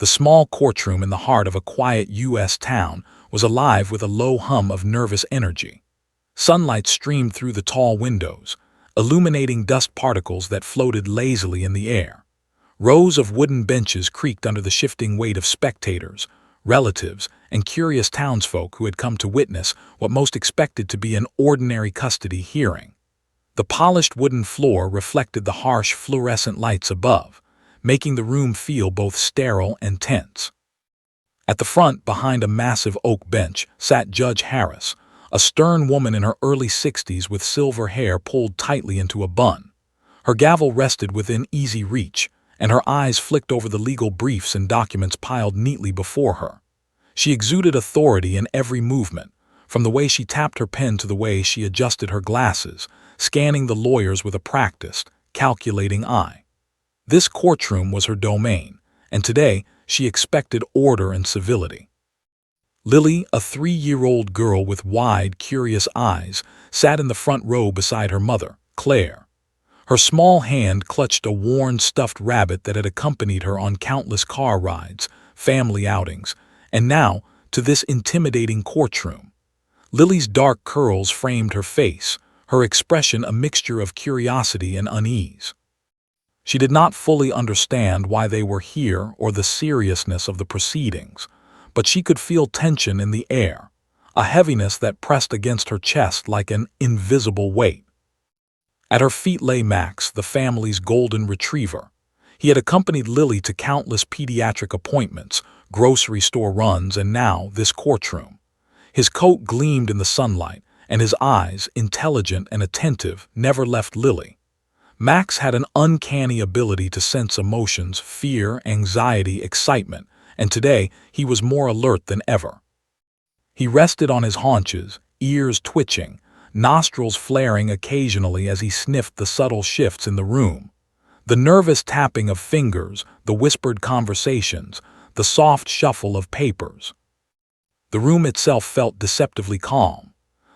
The small courtroom in the heart of a quiet U.S. town was alive with a low hum of nervous energy. Sunlight streamed through the tall windows, illuminating dust particles that floated lazily in the air. Rows of wooden benches creaked under the shifting weight of spectators, relatives, and curious townsfolk who had come to witness what most expected to be an ordinary custody hearing. The polished wooden floor reflected the harsh fluorescent lights above, making the room feel both sterile and tense. At the front, behind a massive oak bench, sat Judge Harris, a stern woman in her early 60s with silver hair pulled tightly into a bun. Her gavel rested within easy reach, and her eyes flicked over the legal briefs and documents piled neatly before her. She exuded authority in every movement, from the way she tapped her pen to the way she adjusted her glasses, scanning the lawyers with a practiced, calculating eye. This courtroom was her domain, and today she expected order and civility. Lily, a 3-year-old girl with wide, curious eyes, sat in the front row beside her mother, Claire. Her small hand clutched a worn stuffed rabbit that had accompanied her on countless car rides, family outings, and now to this intimidating courtroom. Lily's dark curls framed her face, her expression a mixture of curiosity and unease. She did not fully understand why they were here or the seriousness of the proceedings, but she could feel tension in the air, a heaviness that pressed against her chest like an invisible weight. At her feet lay Max, the family's golden retriever. He had accompanied Lily to countless pediatric appointments, grocery store runs, and now this courtroom. His coat gleamed in the sunlight, and his eyes, intelligent and attentive, never left Lily. Max had an uncanny ability to sense emotions, fear, anxiety, excitement, and today he was more alert than ever. He rested on his haunches, ears twitching, nostrils flaring occasionally as he sniffed the subtle shifts in the room. The nervous tapping of fingers, the whispered conversations, the soft shuffle of papers. The room itself felt deceptively calm.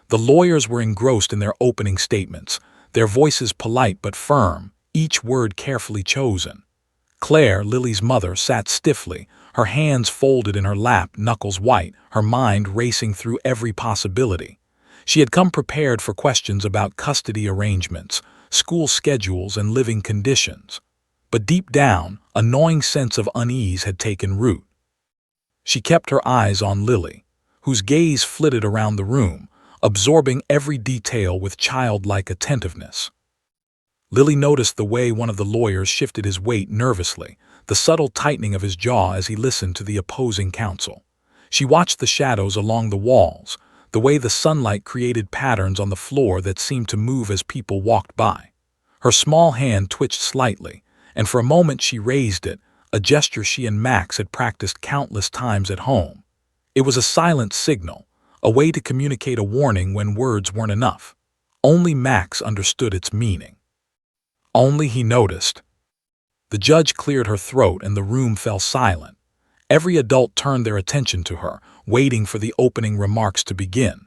The lawyers were engrossed in their opening statements, their voices polite but firm, each word carefully chosen. Claire, Lily's mother, sat stiffly, her hands folded in her lap, knuckles white, her mind racing through every possibility. She had come prepared for questions about custody arrangements, school schedules, and living conditions. But deep down, a gnawing sense of unease had taken root. She kept her eyes on Lily, whose gaze flitted around the room, absorbing every detail with childlike attentiveness. Lily noticed the way one of the lawyers shifted his weight nervously, the subtle tightening of his jaw as he listened to the opposing counsel. She watched the shadows along the walls, the way the sunlight created patterns on the floor that seemed to move as people walked by. Her small hand twitched slightly, and for a moment she raised it, a gesture she and Max had practiced countless times at home. It was a silent signal, a way to communicate a warning when words weren't enough. Only Max understood its meaning. Only he noticed. The judge cleared her throat and the room fell silent. Every adult turned their attention to her, waiting for the opening remarks to begin.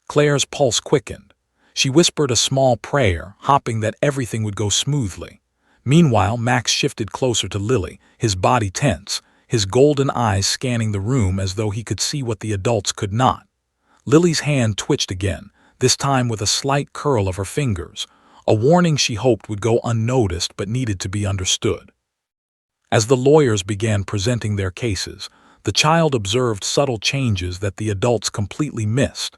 Claire's pulse quickened. She whispered a small prayer, hoping that everything would go smoothly. Meanwhile, Max shifted closer to Lily, his body tense, his golden eyes scanning the room as though he could see what the adults could not. Lily's hand twitched again, this time with a slight curl of her fingers, a warning she hoped would go unnoticed but needed to be understood. As the lawyers began presenting their cases, the child observed subtle changes that the adults completely missed.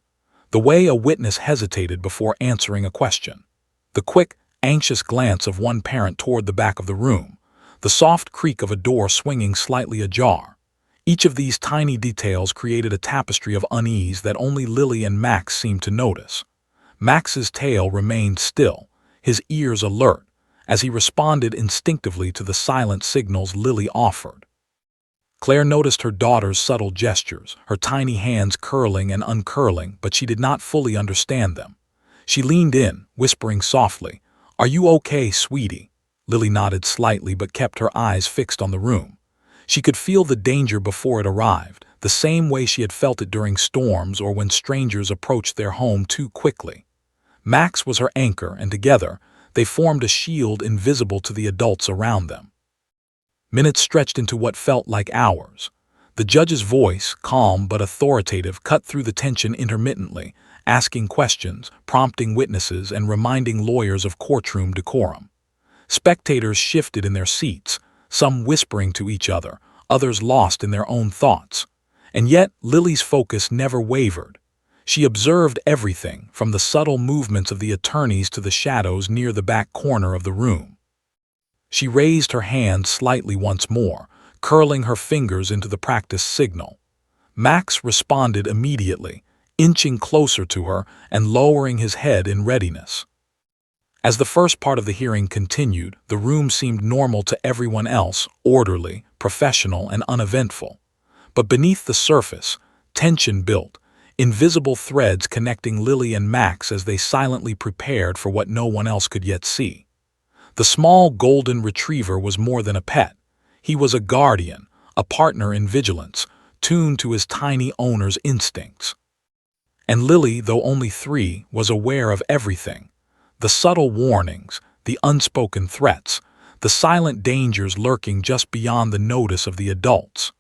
The way a witness hesitated before answering a question. The quick, anxious glance of one parent toward the back of the room. The soft creak of a door swinging slightly ajar. Each of these tiny details created a tapestry of unease that only Lily and Max seemed to notice. Max's tail remained still, his ears alert, as he responded instinctively to the silent signals Lily offered. Claire noticed her daughter's subtle gestures, her tiny hands curling and uncurling, but she did not fully understand them. She leaned in, whispering softly, "Are you okay, sweetie?" Lily nodded slightly but kept her eyes fixed on the room. She could feel the danger before it arrived, the same way she had felt it during storms or when strangers approached their home too quickly. Max was her anchor, and together, they formed a shield invisible to the adults around them. Minutes stretched into what felt like hours. The judge's voice, calm but authoritative, cut through the tension intermittently, asking questions, prompting witnesses, and reminding lawyers of courtroom decorum. Spectators shifted in their seats, some whispering to each other, others lost in their own thoughts. And yet, Lily's focus never wavered. She observed everything, from the subtle movements of the attorneys to the shadows near the back corner of the room. She raised her hand slightly once more, curling her fingers into the practice signal. Max responded immediately, inching closer to her and lowering his head in readiness. As the first part of the hearing continued, the room seemed normal to everyone else, orderly, professional, and uneventful. But beneath the surface, tension built, invisible threads connecting Lily and Max as they silently prepared for what no one else could yet see. The small golden retriever was more than a pet. He was a guardian, a partner in vigilance, tuned to his tiny owner's instincts. And Lily, though only 3, was aware of everything. The subtle warnings, the unspoken threats, the silent dangers lurking just beyond the notice of the adults.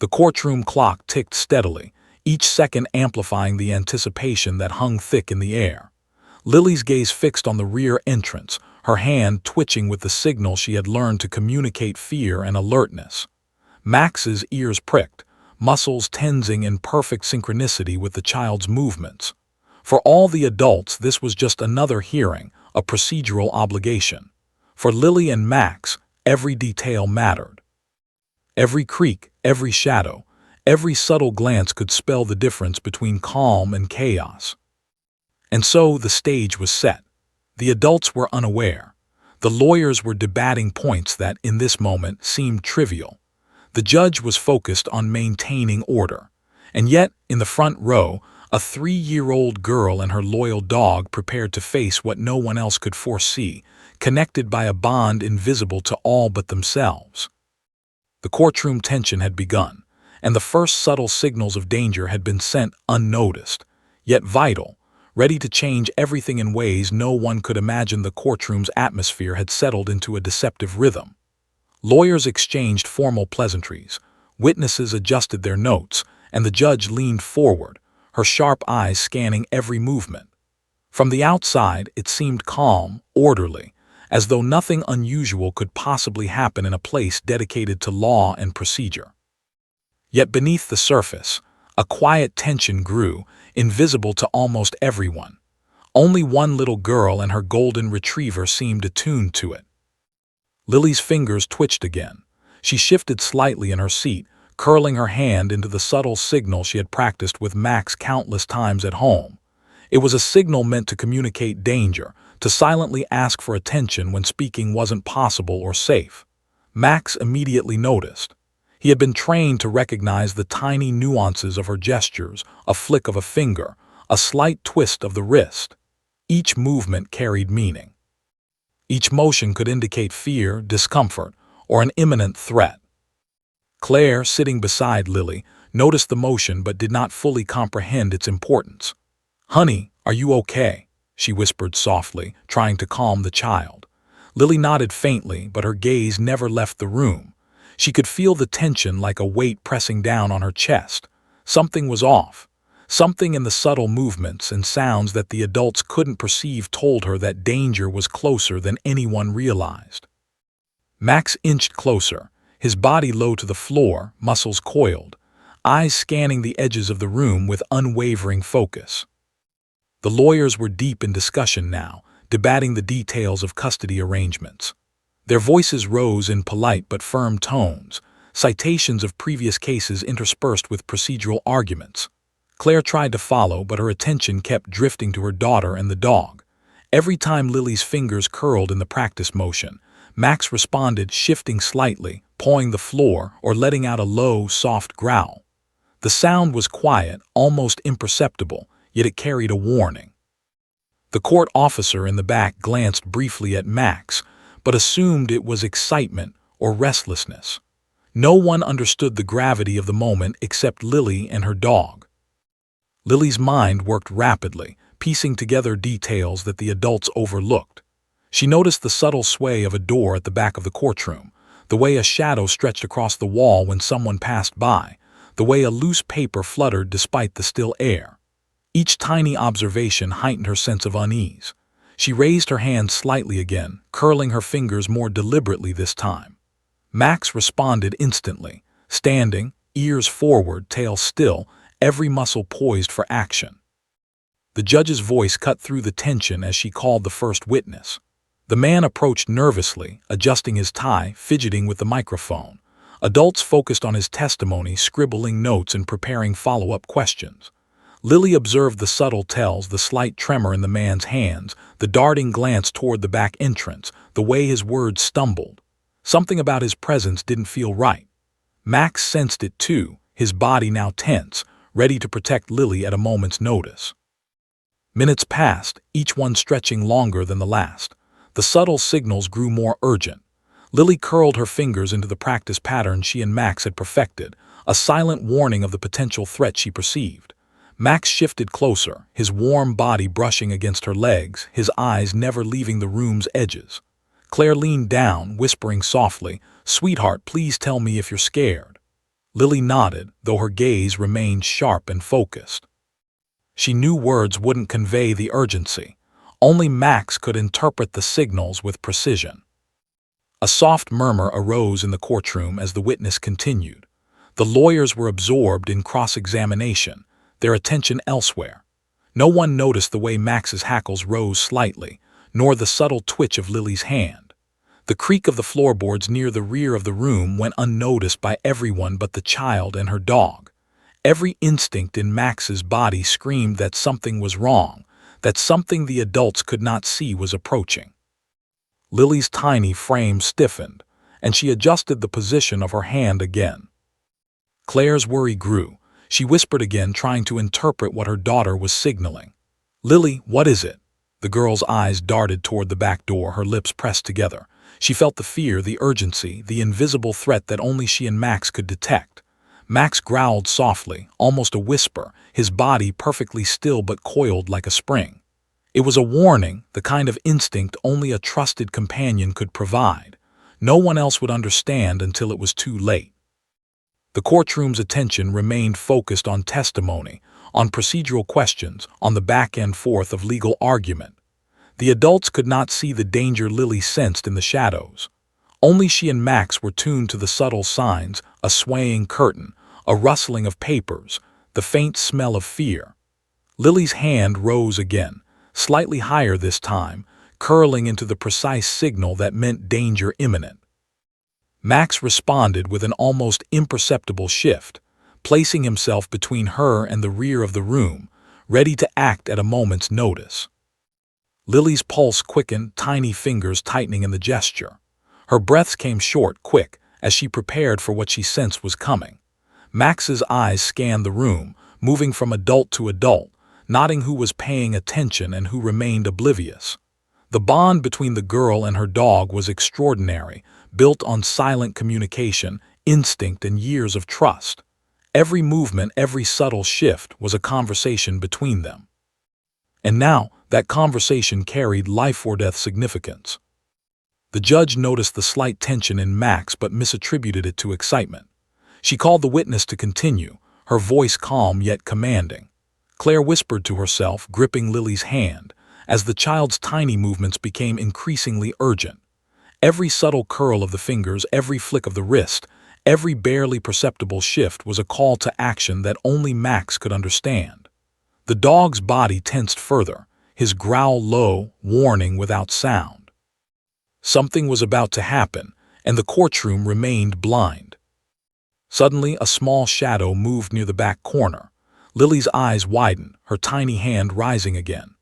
The courtroom clock ticked steadily, each second amplifying the anticipation that hung thick in the air. Lily's gaze fixed on the rear entrance, her hand twitching with the signal she had learned to communicate fear and alertness. Max's ears pricked, muscles tensing in perfect synchronicity with the child's movements. For all the adults, this was just another hearing, a procedural obligation. For Lily and Max, every detail mattered. Every creak, every shadow, every subtle glance could spell the difference between calm and chaos. And so the stage was set. The adults were unaware. The lawyers were debating points that, in this moment, seemed trivial. The judge was focused on maintaining order. And yet, in the front row, a 3-year-old girl and her loyal dog prepared to face what no one else could foresee, connected by a bond invisible to all but themselves. The courtroom tension had begun, and the first subtle signals of danger had been sent unnoticed, yet vital, ready to change everything in ways no one could imagine. The courtroom's atmosphere had settled into a deceptive rhythm. Lawyers exchanged formal pleasantries, witnesses adjusted their notes, and the judge leaned forward, her sharp eyes scanning every movement. From the outside, it seemed calm, orderly, as though nothing unusual could possibly happen in a place dedicated to law and procedure. Yet beneath the surface, a quiet tension grew, invisible to almost everyone. Only one little girl and her golden retriever seemed attuned to it. Lily's fingers twitched again. She shifted slightly in her seat, curling her hand into the subtle signal she had practiced with Max countless times at home. It was a signal meant to communicate danger, to silently ask for attention when speaking wasn't possible or safe. Max immediately noticed. He had been trained to recognize the tiny nuances of her gestures, a flick of a finger, a slight twist of the wrist. Each movement carried meaning. Each motion could indicate fear, discomfort, or an imminent threat. Claire, sitting beside Lily, noticed the motion but did not fully comprehend its importance. "Honey, are you okay?" she whispered softly, trying to calm the child. Lily nodded faintly, but her gaze never left the room. She could feel the tension like a weight pressing down on her chest. Something was off. Something in the subtle movements and sounds that the adults couldn't perceive told her that danger was closer than anyone realized. Max inched closer, his body low to the floor, muscles coiled, eyes scanning the edges of the room with unwavering focus. The lawyers were deep in discussion now, debating the details of custody arrangements. Their voices rose in polite but firm tones, citations of previous cases interspersed with procedural arguments. Claire tried to follow, but her attention kept drifting to her daughter and the dog. Every time Lily's fingers curled in the practice motion, Max responded, shifting slightly, pawing the floor, or letting out a low, soft growl. The sound was quiet, almost imperceptible, yet it carried a warning. The court officer in the back glanced briefly at Max, but assumed it was excitement or restlessness. No one understood the gravity of the moment except Lily and her dog. Lily's mind worked rapidly, piecing together details that the adults overlooked. She noticed the subtle sway of a door at the back of the courtroom, the way a shadow stretched across the wall when someone passed by, the way a loose paper fluttered despite the still air. Each tiny observation heightened her sense of unease. She raised her hand slightly again, curling her fingers more deliberately this time. Max responded instantly, standing, ears forward, tail still, every muscle poised for action. The judge's voice cut through the tension as she called the first witness. The man approached nervously, adjusting his tie, fidgeting with the microphone. Adults focused on his testimony, scribbling notes and preparing follow-up questions. Lily observed the subtle tells, the slight tremor in the man's hands, the darting glance toward the back entrance, the way his words stumbled. Something about his presence didn't feel right. Max sensed it too, his body now tense, ready to protect Lily at a moment's notice. Minutes passed, each one stretching longer than the last. The subtle signals grew more urgent. Lily curled her fingers into the practice pattern she and Max had perfected, a silent warning of the potential threat she perceived. Max shifted closer, his warm body brushing against her legs, his eyes never leaving the room's edges. Claire leaned down, whispering softly, "Sweetheart, please tell me if you're scared." Lily nodded, though her gaze remained sharp and focused. She knew words wouldn't convey the urgency. Only Max could interpret the signals with precision. A soft murmur arose in the courtroom as the witness continued. The lawyers were absorbed in cross-examination, their attention elsewhere. No one noticed the way Max's hackles rose slightly, nor the subtle twitch of Lily's hand. The creak of the floorboards near the rear of the room went unnoticed by everyone but the child and her dog. Every instinct in Max's body screamed that something was wrong, that something the adults could not see was approaching. Lily's tiny frame stiffened, and she adjusted the position of her hand again. Claire's worry grew. She whispered again, trying to interpret what her daughter was signaling. "Lily, what is it?" The girl's eyes darted toward the back door, her lips pressed together. She felt the fear, the urgency, the invisible threat that only she and Max could detect. Max growled softly, almost a whisper, his body perfectly still but coiled like a spring. It was a warning, the kind of instinct only a trusted companion could provide. No one else would understand until it was too late. The courtroom's attention remained focused on testimony, on procedural questions, on the back and forth of legal argument. The adults could not see the danger Lily sensed in the shadows. Only she and Max were tuned to the subtle signs, a swaying curtain, a rustling of papers, the faint smell of fear. Lily's hand rose again, slightly higher this time, curling into the precise signal that meant danger imminent. Max responded with an almost imperceptible shift, placing himself between her and the rear of the room, ready to act at a moment's notice. Lily's pulse quickened, tiny fingers tightening in the gesture. Her breaths came short, quick, as she prepared for what she sensed was coming. Max's eyes scanned the room, moving from adult to adult, noting who was paying attention and who remained oblivious. The bond between the girl and her dog was extraordinary, built on silent communication, instinct, and years of trust. Every movement, every subtle shift was a conversation between them. And now, that conversation carried life-or-death significance. The judge noticed the slight tension in Max but misattributed it to excitement. She called the witness to continue, her voice calm yet commanding. Claire whispered to herself, gripping Lily's hand, as the child's tiny movements became increasingly urgent. Every subtle curl of the fingers, every flick of the wrist, every barely perceptible shift was a call to action that only Max could understand. The dog's body tensed further, his growl low, warning without sound. Something was about to happen, and the courtroom remained blind. Suddenly, a small shadow moved near the back corner. Lily's eyes widened, her tiny hand rising again.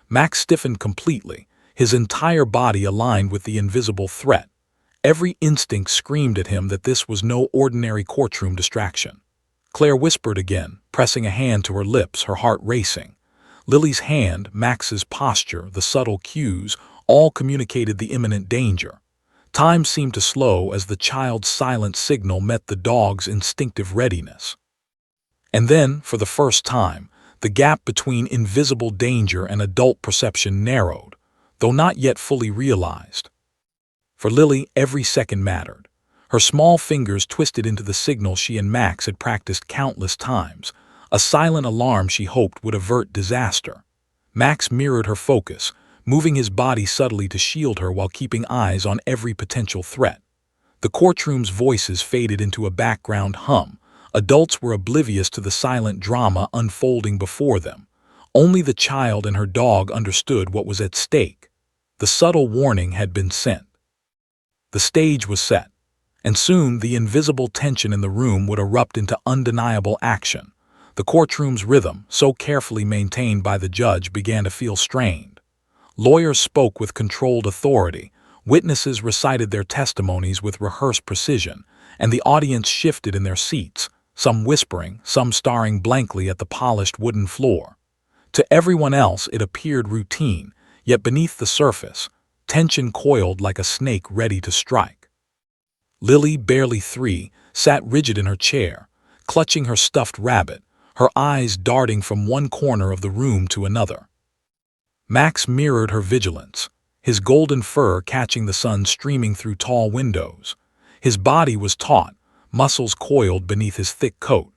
Max stiffened completely, his entire body aligned with the invisible threat. Every instinct screamed at him that this was no ordinary courtroom distraction. Claire whispered again, pressing a hand to her lips, her heart racing. Lily's hand, Max's posture, the subtle cues, all communicated the imminent danger. Time seemed to slow as the child's silent signal met the dog's instinctive readiness. And then, for the first time, the gap between invisible danger and adult perception narrowed, though not yet fully realized. For Lily, every second mattered. Her small fingers twisted into the signal she and Max had practiced countless times, a silent alarm she hoped would avert disaster. Max mirrored her focus, moving his body subtly to shield her while keeping eyes on every potential threat. The courtroom's voices faded into a background hum. Adults were oblivious to the silent drama unfolding before them. Only the child and her dog understood what was at stake. The subtle warning had been sent. The stage was set, and soon the invisible tension in the room would erupt into undeniable action. The courtroom's rhythm, so carefully maintained by the judge, began to feel strained. Lawyers spoke with controlled authority, witnesses recited their testimonies with rehearsed precision, and the audience shifted in their seats, some whispering, some staring blankly at the polished wooden floor. To everyone else it appeared routine, yet beneath the surface, tension coiled like a snake ready to strike. Lily, barely 3, sat rigid in her chair, clutching her stuffed rabbit, her eyes darting from one corner of the room to another. Max mirrored her vigilance, his golden fur catching the sun streaming through tall windows. His body was taut, muscles coiled beneath his thick coat.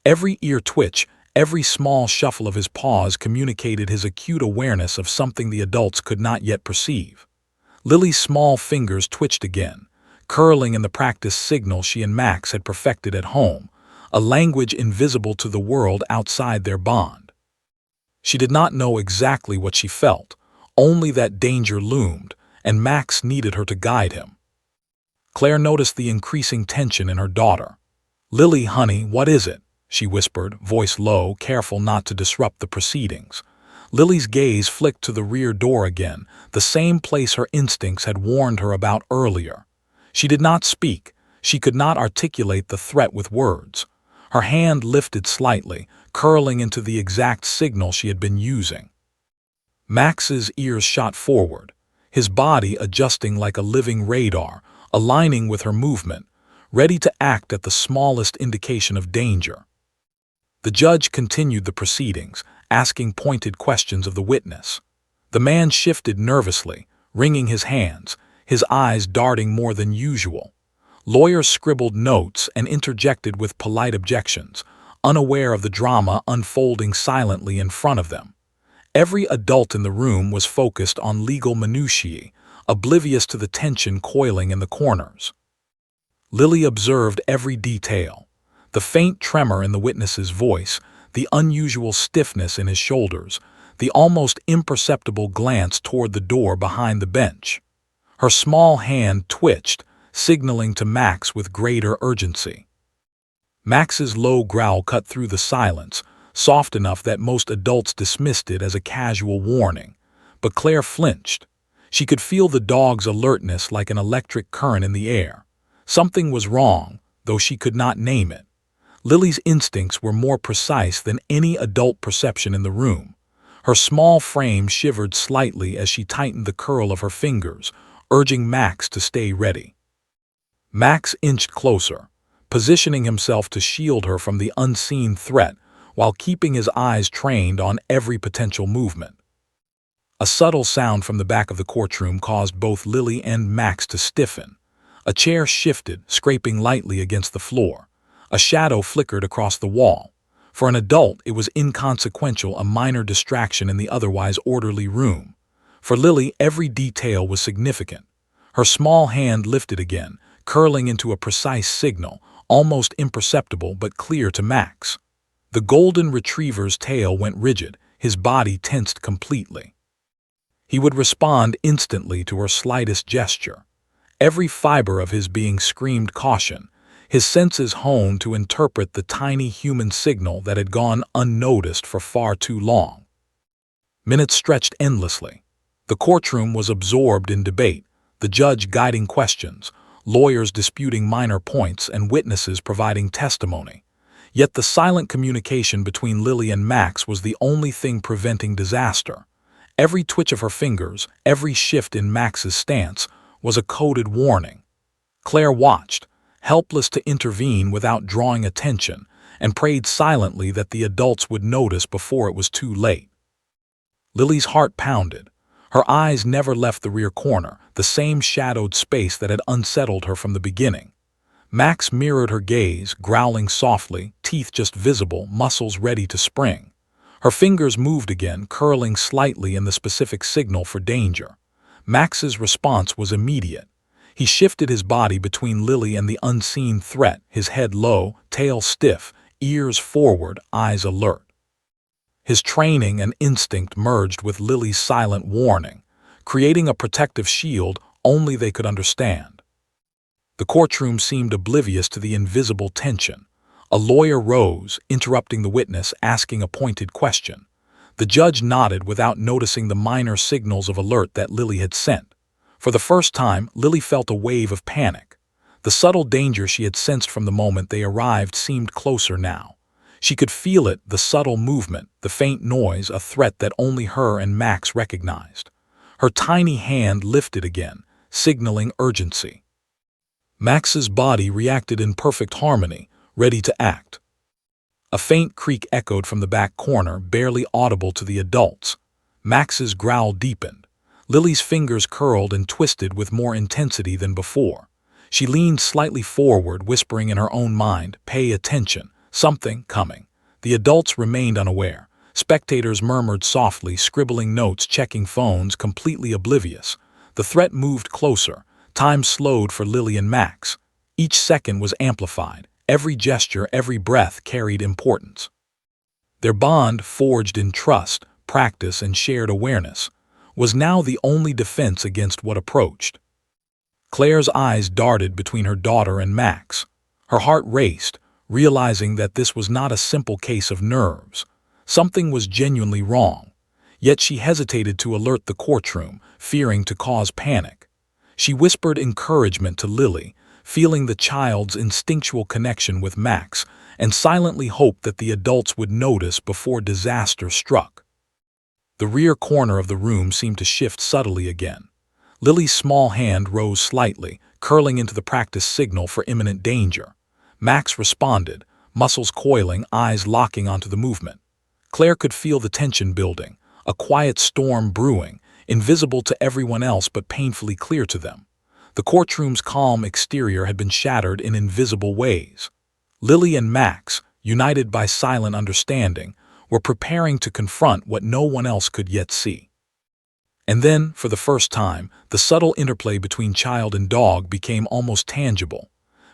Every ear twitch, every small shuffle of his paws communicated his acute awareness of something the adults could not yet perceive. Lily's small fingers twitched again, curling in the practiced signal she and Max had perfected at home, a language invisible to the world outside their bond. She did not know exactly what she felt, only that danger loomed, and Max needed her to guide him. Claire noticed the increasing tension in her daughter. "Lily, honey, what is it?" she whispered, voice low, careful not to disrupt the proceedings. Lily's gaze flicked to the rear door again, the same place her instincts had warned her about earlier. She did not speak. She could not articulate the threat with words. Her hand lifted slightly, curling into the exact signal she had been using. Max's ears shot forward, his body adjusting like a living radar, aligning with her movement, ready to act at the smallest indication of danger. The judge continued the proceedings, asking pointed questions of the witness. The man shifted nervously, wringing his hands, his eyes darting more than usual. Lawyers scribbled notes and interjected with polite objections, unaware of the drama unfolding silently in front of them. Every adult in the room was focused on legal minutiae, oblivious to the tension coiling in the corners. Lily observed every detail: the faint tremor in the witness's voice, the unusual stiffness in his shoulders, the almost imperceptible glance toward the door behind the bench. Her small hand twitched, signaling to Max with greater urgency. Max's low growl cut through the silence, soft enough that most adults dismissed it as a casual warning. But Claire flinched. She could feel the dog's alertness like an electric current in the air. Something was wrong, though she could not name it. Lily's instincts were more precise than any adult perception in the room. Her small frame shivered slightly as she tightened the curl of her fingers, urging Max to stay ready. Max inched closer, positioning himself to shield her from the unseen threat while keeping his eyes trained on every potential movement. A subtle sound from the back of the courtroom caused both Lily and Max to stiffen. A chair shifted, scraping lightly against the floor. A shadow flickered across the wall. For an adult, it was inconsequential, a minor distraction in the otherwise orderly room. For Lily, every detail was significant. Her small hand lifted again, curling into a precise signal, almost imperceptible but clear to Max. The golden retriever's tail went rigid, his body tensed completely. He would respond instantly to her slightest gesture. Every fiber of his being screamed caution, his senses honed to interpret the tiny human signal that had gone unnoticed for far too long. Minutes stretched endlessly. The courtroom was absorbed in debate, the judge guiding questions, lawyers disputing minor points, and witnesses providing testimony. Yet the silent communication between Lily and Max was the only thing preventing disaster. Every twitch of her fingers, every shift in Max's stance, was a coded warning. Claire watched, helpless to intervene without drawing attention, and prayed silently that the adults would notice before it was too late. Lily's heart pounded. Her eyes never left the rear corner, the same shadowed space that had unsettled her from the beginning. Max mirrored her gaze, growling softly, teeth just visible, muscles ready to spring. Her fingers moved again, curling slightly in the specific signal for danger. Max's response was immediate. He shifted his body between Lily and the unseen threat, his head low, tail stiff, ears forward, eyes alert. His training and instinct merged with Lily's silent warning, creating a protective shield only they could understand. The courtroom seemed oblivious to the invisible tension. A lawyer rose, interrupting the witness, asking a pointed question. The judge nodded without noticing the minor signals of alert that Lily had sent. For the first time, Lily felt a wave of panic. The subtle danger she had sensed from the moment they arrived seemed closer now. She could feel it, the subtle movement, the faint noise, a threat that only her and Max recognized. Her tiny hand lifted again, signaling urgency. Max's body reacted in perfect harmony, ready to act. A faint creak echoed from the back corner, barely audible to the adults. Max's growl deepened. Lily's fingers curled and twisted with more intensity than before. She leaned slightly forward, whispering in her own mind, "Pay attention, something coming." The adults remained unaware. Spectators murmured softly, scribbling notes, checking phones, completely oblivious. The threat moved closer. Time slowed for Lily and Max. Each second was amplified. Every gesture, every breath carried importance. Their bond, forged in trust, practice, and shared awareness, was now the only defense against what approached. Claire's eyes darted between her daughter and Max. Her heart raced, realizing that this was not a simple case of nerves. Something was genuinely wrong. Yet she hesitated to alert the courtroom, fearing to cause panic. She whispered encouragement to Lily, feeling the child's instinctual connection with Max, and silently hoped that the adults would notice before disaster struck. The rear corner of the room seemed to shift subtly again. Lily's small hand rose slightly, curling into the practice signal for imminent danger. Max responded, muscles coiling, eyes locking onto the movement. Claire could feel the tension building, a quiet storm brewing, invisible to everyone else but painfully clear to them. The courtroom's calm exterior had been shattered in invisible ways. Lily and Max, united by silent understanding, were preparing to confront what no one else could yet see. And then, for the first time, the subtle interplay between child and dog became almost tangible.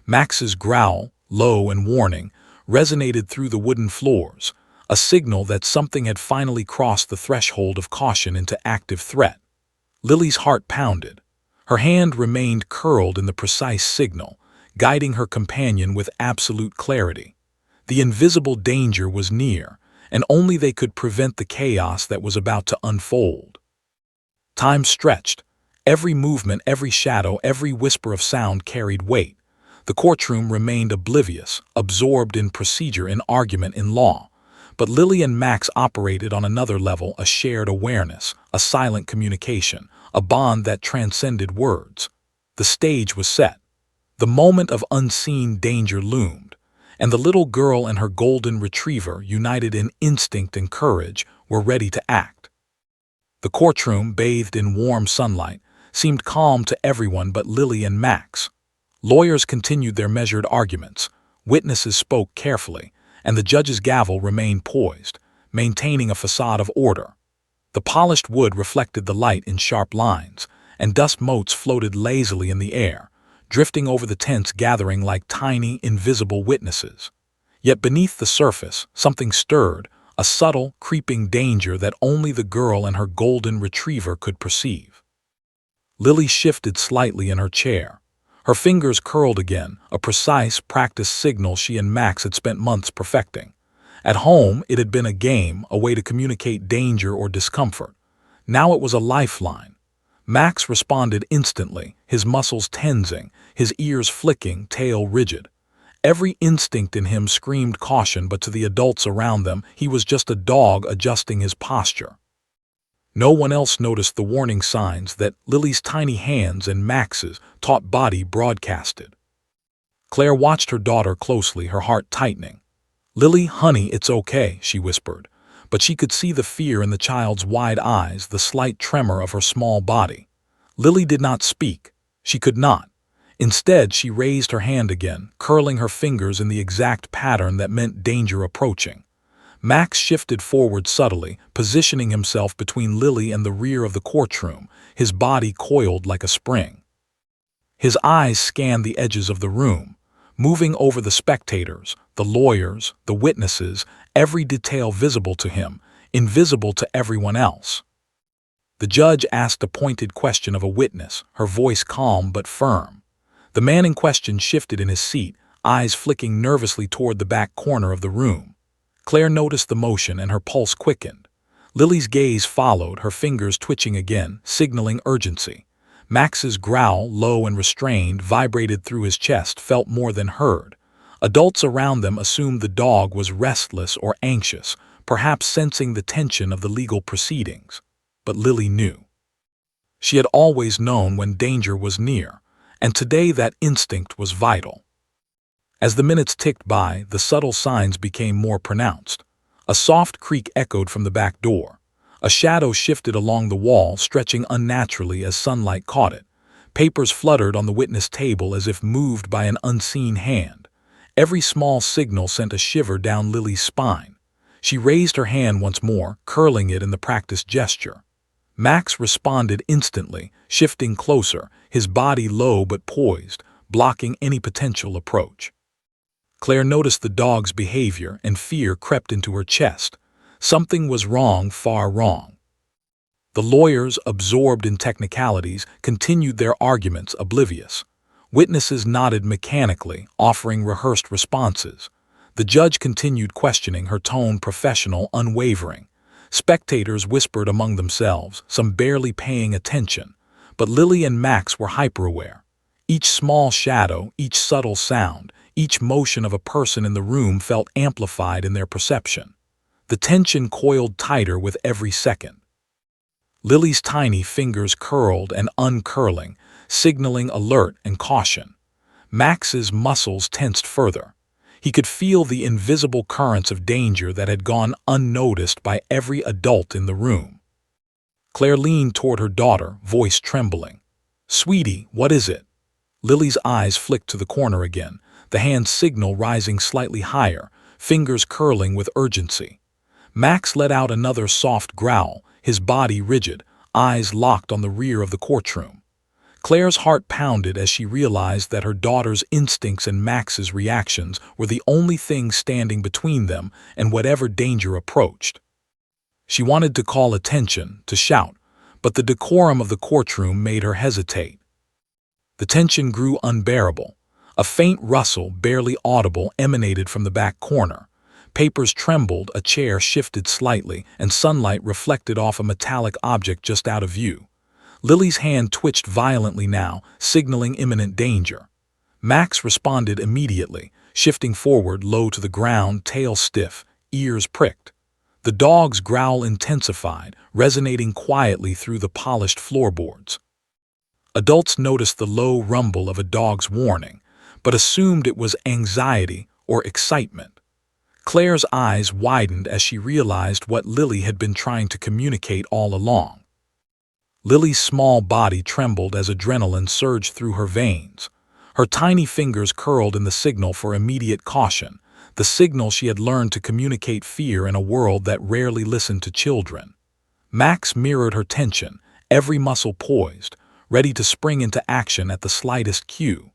Max's growl, low and warning, resonated through the wooden floors, a signal that something had finally crossed the threshold of caution into active threat. Lily's heart pounded. Her hand remained curled in the precise signal, guiding her companion with absolute clarity. The invisible danger was near, and only they could prevent the chaos that was about to unfold. Time stretched. Every movement, every shadow, every whisper of sound carried weight. The courtroom remained oblivious, absorbed in procedure, in argument, in law. But Lily and Max operated on another level, a shared awareness, a silent communication, a bond that transcended words. The stage was set. The moment of unseen danger loomed, and the little girl and her golden retriever, united in instinct and courage, were ready to act. The courtroom, bathed in warm sunlight, seemed calm to everyone but Lily and Max. Lawyers continued their measured arguments, witnesses spoke carefully, and the judge's gavel remained poised, maintaining a facade of order. The polished wood reflected the light in sharp lines, and dust motes floated lazily in the air, drifting over the tents, gathering like tiny, invisible witnesses. Yet beneath the surface, something stirred, a subtle, creeping danger that only the girl and her golden retriever could perceive. Lily shifted slightly in her chair. Her fingers curled again, a precise, practiced signal she and Max had spent months perfecting. At home, it had been a game, a way to communicate danger or discomfort. Now it was a lifeline. Max responded instantly, his muscles tensing, his ears flicking, tail rigid. Every instinct in him screamed caution, but to the adults around them, he was just a dog adjusting his posture. No one else noticed the warning signs that Lily's tiny hands and Max's taut body broadcasted. Claire watched her daughter closely, her heart tightening. "Lily, honey, it's okay," she whispered, but she could see the fear in the child's wide eyes, the slight tremor of her small body. Lily did not speak. She could not. Instead, she raised her hand again, curling her fingers in the exact pattern that meant danger approaching. Max shifted forward subtly, positioning himself between Lily and the rear of the courtroom, his body coiled like a spring. His eyes scanned the edges of the room, moving over the spectators, the lawyers, the witnesses, every detail visible to him, invisible to everyone else. The judge asked a pointed question of a witness, her voice calm but firm. The man in question shifted in his seat, eyes flicking nervously toward the back corner of the room. Claire noticed the motion and her pulse quickened. Lily's gaze followed, her fingers twitching again, signaling urgency. Max's growl, low and restrained, vibrated through his chest, felt more than heard. Adults around them assumed the dog was restless or anxious, perhaps sensing the tension of the legal proceedings. But Lily knew. She had always known when danger was near, and today that instinct was vital. As the minutes ticked by, the subtle signs became more pronounced. A soft creak echoed from the back door. A shadow shifted along the wall, stretching unnaturally as sunlight caught it. Papers fluttered on the witness table as if moved by an unseen hand. Every small signal sent a shiver down Lily's spine. She raised her hand once more, curling it in the practiced gesture. Max responded instantly, shifting closer, his body low but poised, blocking any potential approach. Claire noticed the dog's behavior, and fear crept into her chest. Something was wrong, far wrong. The lawyers, absorbed in technicalities, continued their arguments, oblivious. Witnesses nodded mechanically, offering rehearsed responses. The judge continued questioning, her tone professional, unwavering. Spectators whispered among themselves, some barely paying attention. But Lily and Max were hyper-aware. Each small shadow, each subtle sound, each motion of a person in the room felt amplified in their perception. The tension coiled tighter with every second. Lily's tiny fingers curled and uncurling, signaling alert and caution. Max's muscles tensed further. He could feel the invisible currents of danger that had gone unnoticed by every adult in the room. Claire leaned toward her daughter, voice trembling. "Sweetie, what is it?" Lily's eyes flicked to the corner again, the hand signal rising slightly higher, fingers curling with urgency. Max let out another soft growl, his body rigid, eyes locked on the rear of the courtroom. Claire's heart pounded as she realized that her daughter's instincts and Max's reactions were the only thing standing between them and whatever danger approached. She wanted to call attention, to shout, but the decorum of the courtroom made her hesitate. The tension grew unbearable. A faint rustle, barely audible, emanated from the back corner. Papers trembled, a chair shifted slightly, and sunlight reflected off a metallic object just out of view. Lily's hand twitched violently now, signaling imminent danger. Max responded immediately, shifting forward, low to the ground, tail stiff, ears pricked. The dog's growl intensified, resonating quietly through the polished floorboards. Adults noticed the low rumble of a dog's warning, but assumed it was anxiety or excitement. Claire's eyes widened as she realized what Lily had been trying to communicate all along. Lily's small body trembled as adrenaline surged through her veins. Her tiny fingers curled in the signal for immediate caution, the signal she had learned to communicate fear in a world that rarely listened to children. Max mirrored her tension, every muscle poised, ready to spring into action at the slightest cue.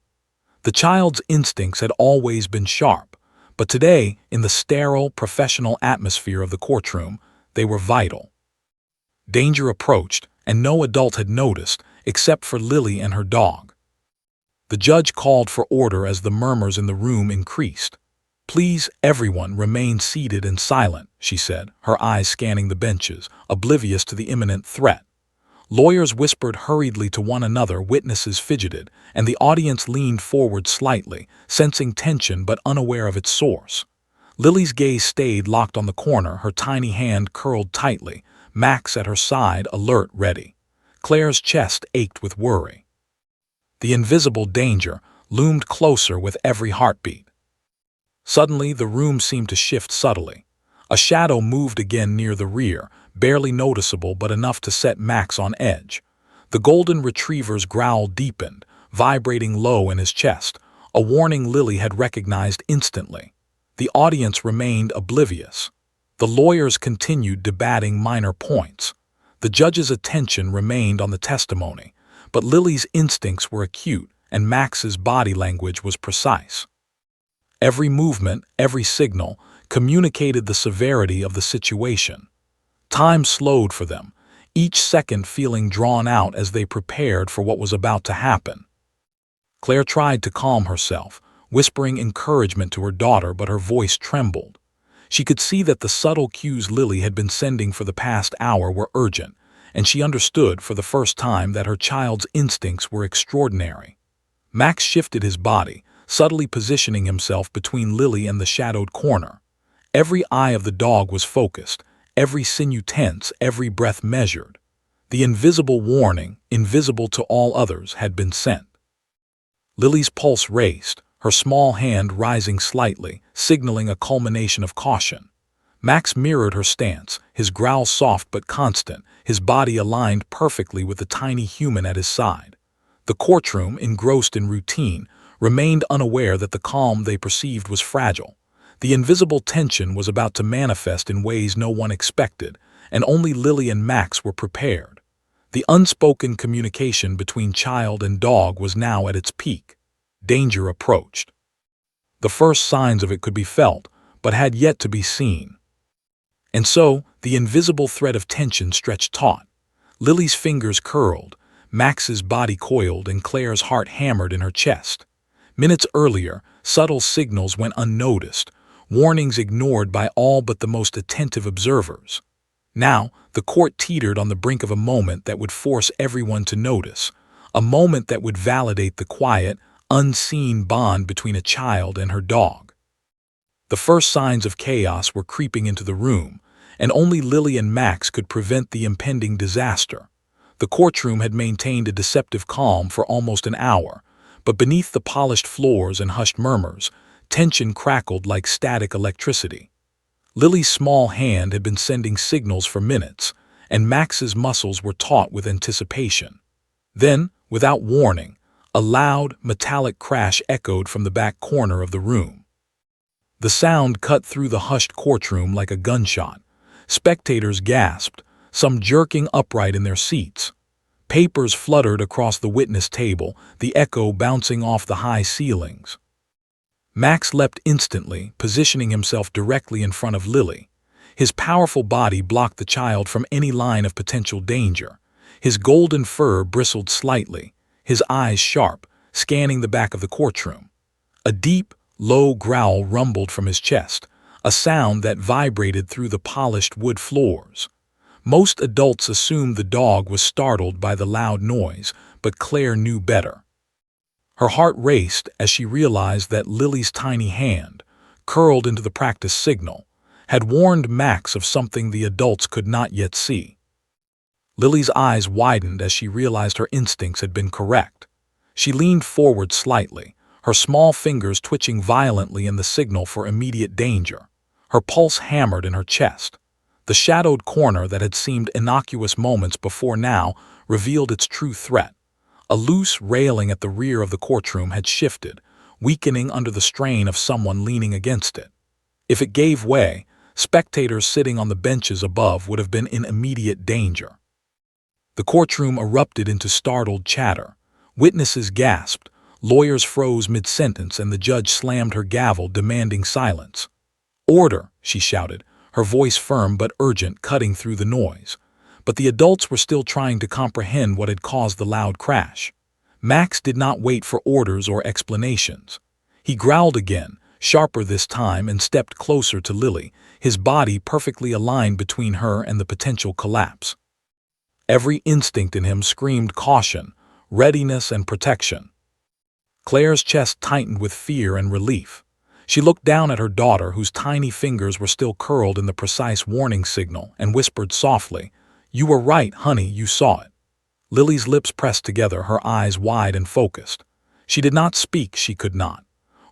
The child's instincts had always been sharp, but today, in the sterile, professional atmosphere of the courtroom, they were vital. Danger approached, and no adult had noticed, except for Lily and her dog. The judge called for order as the murmurs in the room increased. "Please, everyone, remain seated and silent," she said, her eyes scanning the benches, oblivious to the imminent threat. Lawyers whispered hurriedly to one another, witnesses fidgeted, and the audience leaned forward slightly, sensing tension but unaware of its source. Lily's gaze stayed locked on the corner, her tiny hand curled tightly, Max at her side, alert, ready. Claire's chest ached with worry. The invisible danger loomed closer with every heartbeat. Suddenly, the room seemed to shift subtly. A shadow moved again near the rear, barely noticeable but enough to set Max on edge. The golden retriever's growl deepened, vibrating low in his chest, a warning Lily had recognized instantly. The audience remained oblivious. The lawyers continued debating minor points. The judge's attention remained on the testimony, but Lily's instincts were acute and Max's body language was precise. Every movement, every signal, communicated the severity of the situation. Time slowed for them, each second feeling drawn out as they prepared for what was about to happen. Claire tried to calm herself, whispering encouragement to her daughter, but her voice trembled. She could see that the subtle cues Lily had been sending for the past hour were urgent, and she understood for the first time that her child's instincts were extraordinary. Max shifted his body, subtly positioning himself between Lily and the shadowed corner. Every eye of the dog was focused, every sinew tense, every breath measured. The invisible warning, invisible to all others, had been sent. Lily's pulse raced, her small hand rising slightly, signaling a culmination of caution. Max mirrored her stance, his growl soft but constant, his body aligned perfectly with the tiny human at his side. The courtroom, engrossed in routine, remained unaware that the calm they perceived was fragile. The invisible tension was about to manifest in ways no one expected, and only Lily and Max were prepared. The unspoken communication between child and dog was now at its peak. Danger approached. The first signs of it could be felt, but had yet to be seen. And so, the invisible thread of tension stretched taut. Lily's fingers curled, Max's body coiled, and Claire's heart hammered in her chest. Minutes earlier, subtle signals went unnoticed, warnings ignored by all but the most attentive observers. Now, the court teetered on the brink of a moment that would force everyone to notice, a moment that would validate the quiet, unseen bond between a child and her dog. The first signs of chaos were creeping into the room, and only Lily and Max could prevent the impending disaster. The courtroom had maintained a deceptive calm for almost an hour, but beneath the polished floors and hushed murmurs, tension crackled like static electricity. Lily's small hand had been sending signals for minutes, and Max's muscles were taut with anticipation. Then, without warning, a loud, metallic crash echoed from the back corner of the room. The sound cut through the hushed courtroom like a gunshot. Spectators gasped, some jerking upright in their seats. Papers fluttered across the witness table, the echo bouncing off the high ceilings. Max leapt instantly, positioning himself directly in front of Lily. His powerful body blocked the child from any line of potential danger. His golden fur bristled slightly, his eyes sharp, scanning the back of the courtroom. A deep, low growl rumbled from his chest, a sound that vibrated through the polished wood floors. Most adults assumed the dog was startled by the loud noise, but Claire knew better. Her heart raced as she realized that Lily's tiny hand, curled into the practice signal, had warned Max of something the adults could not yet see. Lily's eyes widened as she realized her instincts had been correct. She leaned forward slightly, her small fingers twitching violently in the signal for immediate danger. Her pulse hammered in her chest. The shadowed corner that had seemed innocuous moments before now revealed its true threat. A loose railing at the rear of the courtroom had shifted, weakening under the strain of someone leaning against it. If it gave way, spectators sitting on the benches above would have been in immediate danger. The courtroom erupted into startled chatter. Witnesses gasped, lawyers froze mid-sentence, and the judge slammed her gavel, demanding silence. "Order," she shouted, her voice firm but urgent, cutting through the noise. But the adults were still trying to comprehend what had caused the loud crash. Max did not wait for orders or explanations. He growled again, sharper this time, and stepped closer to Lily, his body perfectly aligned between her and the potential collapse. Every instinct in him screamed caution, readiness, and protection. Claire's chest tightened with fear and relief. She looked down at her daughter, whose tiny fingers were still curled in the precise warning signal, and whispered softly, "You were right, honey, you saw it." Lily's lips pressed together, her eyes wide and focused. She did not speak, she could not.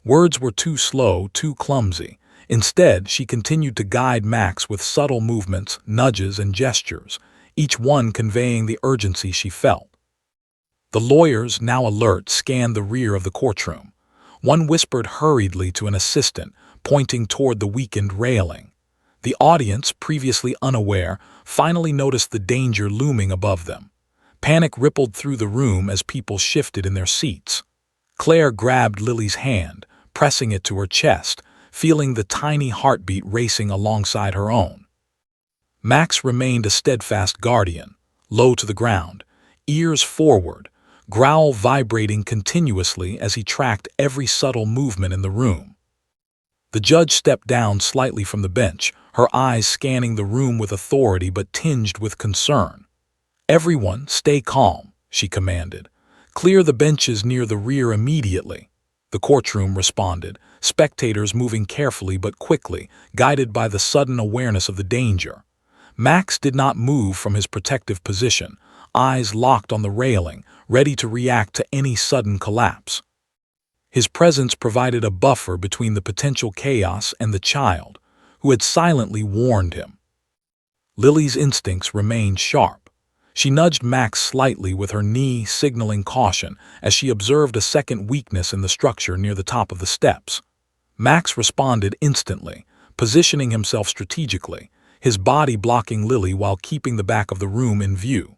Words were too slow, too clumsy. Instead, she continued to guide Max with subtle movements, nudges, and gestures, each one conveying the urgency she felt. The lawyers, now alert, scanned the rear of the courtroom. One whispered hurriedly to an assistant, pointing toward the weakened railing. The audience, previously unaware, finally noticed the danger looming above them. Panic rippled through the room as people shifted in their seats. Claire grabbed Lily's hand, pressing it to her chest, feeling the tiny heartbeat racing alongside her own. Max remained a steadfast guardian, low to the ground, ears forward, growl vibrating continuously as he tracked every subtle movement in the room. The judge stepped down slightly from the bench, her eyes scanning the room with authority but tinged with concern. "Everyone, stay calm," she commanded. "Clear the benches near the rear immediately." The courtroom responded, spectators moving carefully but quickly, guided by the sudden awareness of the danger. Max did not move from his protective position, eyes locked on the railing, ready to react to any sudden collapse. His presence provided a buffer between the potential chaos and the child, who had silently warned him. Lily's instincts remained sharp. She nudged Max slightly with her knee, signaling caution as she observed a second weakness in the structure near the top of the steps. Max responded instantly, positioning himself strategically, his body blocking Lily while keeping the back of the room in view.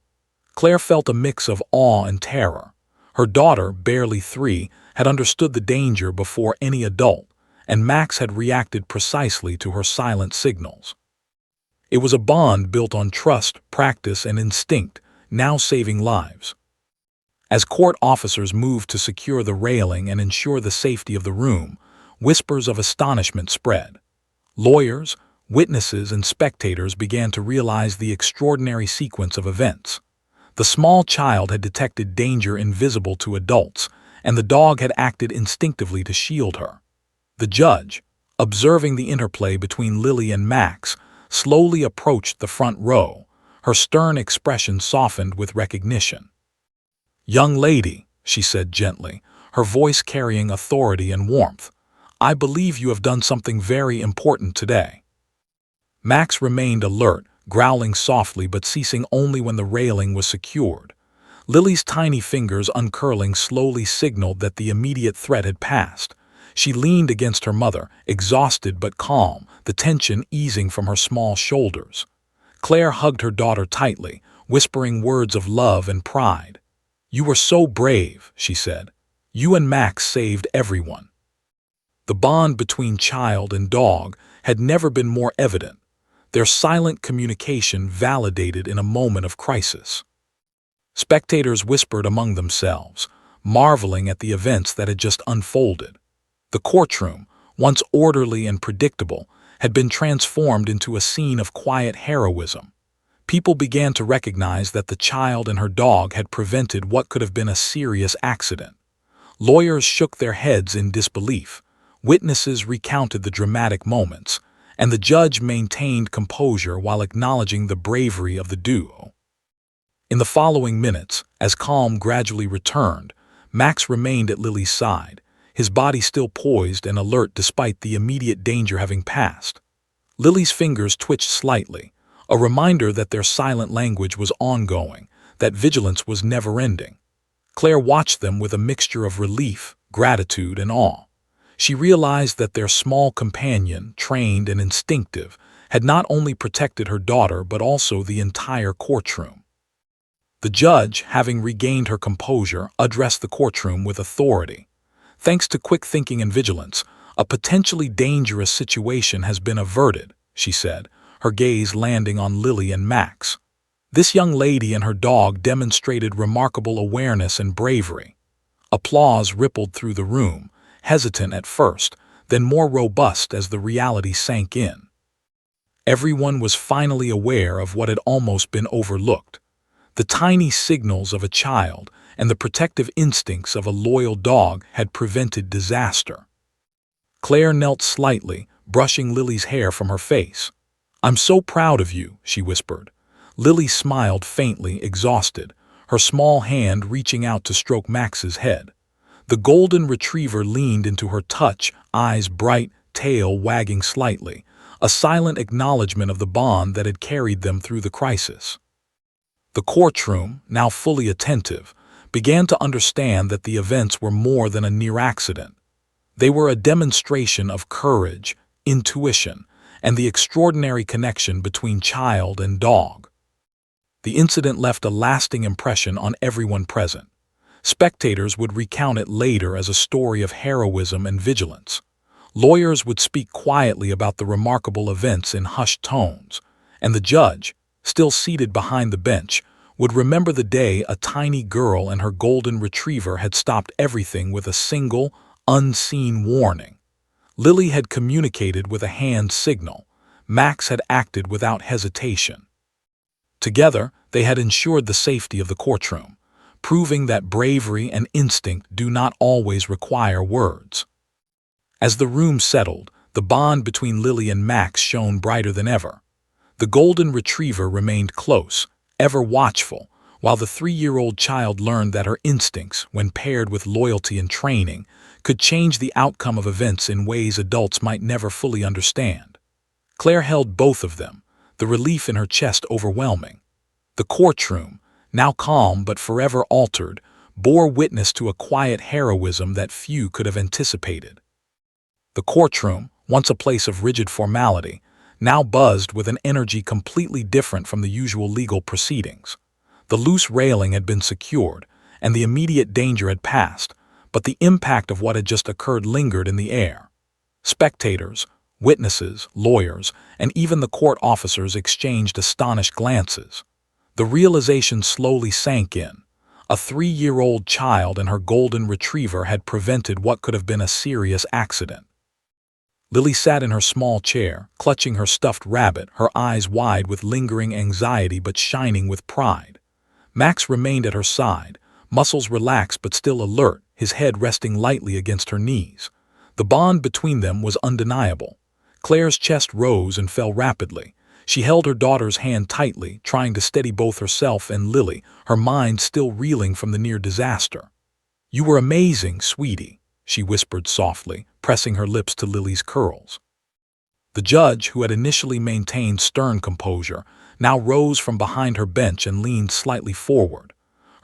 Claire felt a mix of awe and terror. Her daughter, barely 3, had understood the danger before any adult, and Max had reacted precisely to her silent signals. It was a bond built on trust, practice, and instinct, now saving lives. As court officers moved to secure the railing and ensure the safety of the room, whispers of astonishment spread. Lawyers, witnesses, and spectators began to realize the extraordinary sequence of events. The small child had detected danger invisible to adults, and the dog had acted instinctively to shield her. The judge, observing the interplay between Lily and Max, slowly approached the front row, her stern expression softened with recognition. "Young lady," she said gently, her voice carrying authority and warmth, "I believe you have done something very important today." Max remained alert, growling softly but ceasing only when the railing was secured. Lily's tiny fingers uncurling slowly signaled that the immediate threat had passed. She leaned against her mother, exhausted but calm, the tension easing from her small shoulders. Claire hugged her daughter tightly, whispering words of love and pride. "You were so brave," she said. "You and Max saved everyone." The bond between child and dog had never been more evident, their silent communication validated in a moment of crisis. Spectators whispered among themselves, marveling at the events that had just unfolded. The courtroom, once orderly and predictable, had been transformed into a scene of quiet heroism. People began to recognize that the child and her dog had prevented what could have been a serious accident. Lawyers shook their heads in disbelief, witnesses recounted the dramatic moments, and the judge maintained composure while acknowledging the bravery of the duo. In the following minutes, as calm gradually returned, Max remained at Lily's side, his body still poised and alert despite the immediate danger having passed. Lily's fingers twitched slightly, a reminder that their silent language was ongoing, that vigilance was never-ending. Claire watched them with a mixture of relief, gratitude, and awe. She realized that their small companion, trained and instinctive, had not only protected her daughter but also the entire courtroom. The judge, having regained her composure, addressed the courtroom with authority. "Thanks to quick thinking and vigilance, a potentially dangerous situation has been averted," she said, her gaze landing on Lily and Max. "This young lady and her dog demonstrated remarkable awareness and bravery." Applause rippled through the room, hesitant at first, then more robust as the reality sank in. Everyone was finally aware of what had almost been overlooked. The tiny signals of a child and the protective instincts of a loyal dog had prevented disaster. Claire knelt slightly, brushing Lily's hair from her face. "I'm so proud of you," she whispered. Lily smiled faintly, exhausted, her small hand reaching out to stroke Max's head. The golden retriever leaned into her touch, eyes bright, tail wagging slightly, a silent acknowledgement of the bond that had carried them through the crisis. The courtroom, now fully attentive, began to understand that the events were more than a near accident. They were a demonstration of courage, intuition, and the extraordinary connection between child and dog. The incident left a lasting impression on everyone present. Spectators would recount it later as a story of heroism and vigilance. Lawyers would speak quietly about the remarkable events in hushed tones, and the judge, still seated behind the bench, would remember the day a tiny girl and her golden retriever had stopped everything with a single, unseen warning. Lily had communicated with a hand signal. Max had acted without hesitation. Together, they had ensured the safety of the courtroom, proving that bravery and instinct do not always require words. As the room settled, the bond between Lily and Max shone brighter than ever. The golden retriever remained close, ever watchful, while the 3-year-old child learned that her instincts, when paired with loyalty and training, could change the outcome of events in ways adults might never fully understand. Claire held both of them, the relief in her chest overwhelming. The courtroom, now calm but forever altered, bore witness to a quiet heroism that few could have anticipated. The courtroom, once a place of rigid formality, now buzzed with an energy completely different from the usual legal proceedings. The loose railing had been secured, and the immediate danger had passed, but the impact of what had just occurred lingered in the air. Spectators, witnesses, lawyers, and even the court officers exchanged astonished glances. The realization slowly sank in. A 3-year-old child and her golden retriever had prevented what could have been a serious accident. Lily sat in her small chair, clutching her stuffed rabbit, her eyes wide with lingering anxiety but shining with pride. Max remained at her side, muscles relaxed but still alert, his head resting lightly against her knees. The bond between them was undeniable. Claire's chest rose and fell rapidly. She held her daughter's hand tightly, trying to steady both herself and Lily, her mind still reeling from the near disaster. "You were amazing, sweetie," she whispered softly, pressing her lips to Lily's curls. The judge, who had initially maintained stern composure, now rose from behind her bench and leaned slightly forward.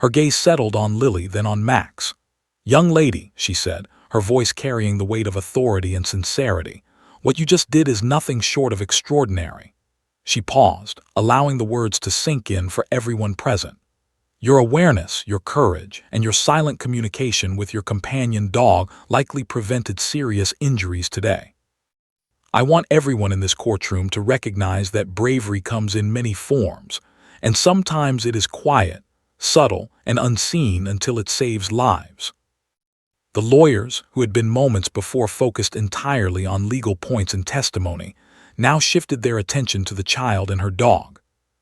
Her gaze settled on Lily, then on Max. "Young lady," she said, her voice carrying the weight of authority and sincerity, "what you just did is nothing short of extraordinary." She paused, allowing the words to sink in for everyone present. "Your awareness, your courage, and your silent communication with your companion dog likely prevented serious injuries today. I want everyone in this courtroom to recognize that bravery comes in many forms, and sometimes it is quiet, subtle, and unseen until it saves lives." The lawyers, who had been moments before focused entirely on legal points and testimony, now shifted their attention to the child and her dog.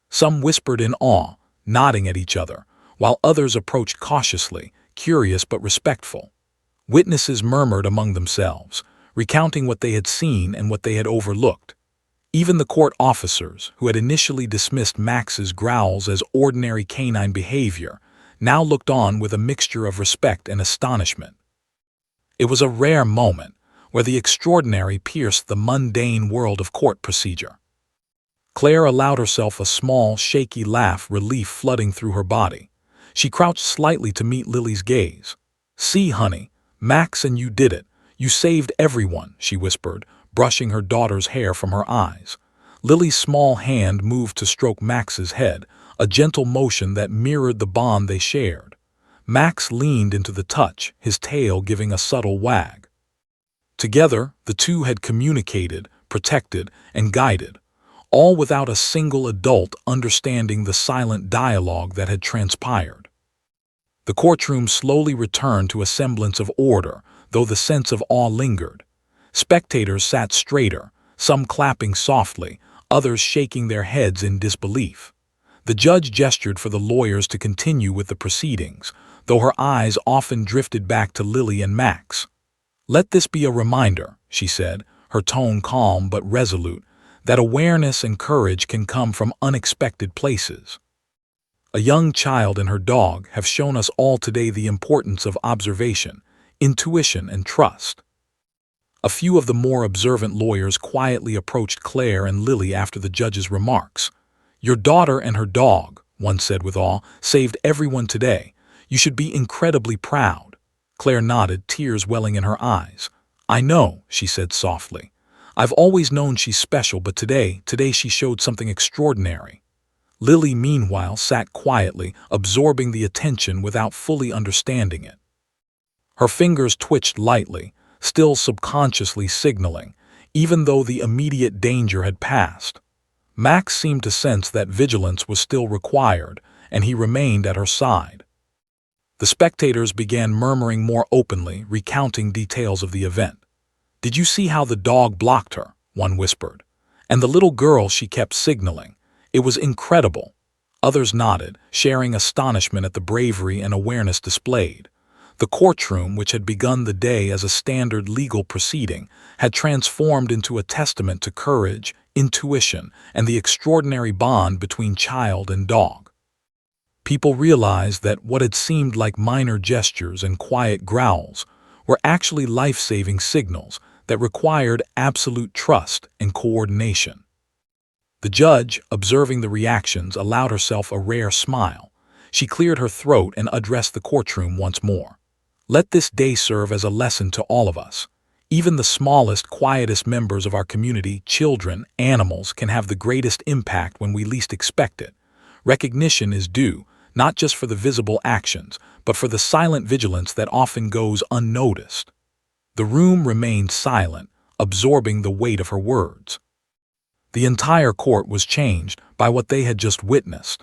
Some whispered in awe, nodding at each other, while others approached cautiously, curious but respectful. Witnesses murmured among themselves, recounting what they had seen and what they had overlooked. Even the court officers, who had initially dismissed Max's growls as ordinary canine behavior, now looked on with a mixture of respect and astonishment. It was a rare moment, where the extraordinary pierced the mundane world of court procedure. Claire allowed herself a small, shaky laugh, relief flooding through her body. She crouched slightly to meet Lily's gaze. "See, honey, Max and you did it. You saved everyone," she whispered, brushing her daughter's hair from her eyes. Lily's small hand moved to stroke Max's head, a gentle motion that mirrored the bond they shared. Max leaned into the touch, his tail giving a subtle wag. Together, the two had communicated, protected, and guided, all without a single adult understanding the silent dialogue that had transpired. The courtroom slowly returned to a semblance of order, though the sense of awe lingered. Spectators sat straighter, some clapping softly, others shaking their heads in disbelief. The judge gestured for the lawyers to continue with the proceedings, though her eyes often drifted back to Lily and Max. "Let this be a reminder," she said, her tone calm but resolute, "that awareness and courage can come from unexpected places. A young child and her dog have shown us all today the importance of observation, intuition, and trust." A few of the more observant lawyers quietly approached Claire and Lily after the judge's remarks. "Your daughter and her dog," one said with awe, "saved everyone today. You should be incredibly proud. Claire nodded, tears welling in her eyes. I know, she said softly. I've always known she's special, but today she showed something extraordinary. Lily, meanwhile, sat quietly, absorbing the attention without fully understanding it. Her fingers twitched lightly, still subconsciously signaling, even though the immediate danger had passed. Max seemed to sense that vigilance was still required, and he remained at her side. The spectators began murmuring more openly, recounting details of the event. Did you see how the dog blocked her? One whispered. And the little girl, she kept signaling. It was incredible. Others nodded, sharing astonishment at the bravery and awareness displayed. The courtroom, which had begun the day as a standard legal proceeding, had transformed into a testament to courage, intuition, and the extraordinary bond between child and dog. People realized that what had seemed like minor gestures and quiet growls were actually life-saving signals that required absolute trust and coordination. The judge, observing the reactions, allowed herself a rare smile. She cleared her throat and addressed the courtroom once more. Let this day serve as a lesson to all of us. Even the smallest, quietest members of our community, children, animals, can have the greatest impact when we least expect it. Recognition is due, not just for the visible actions, but for the silent vigilance that often goes unnoticed. The room remained silent, absorbing the weight of her words. The entire court was changed by what they had just witnessed.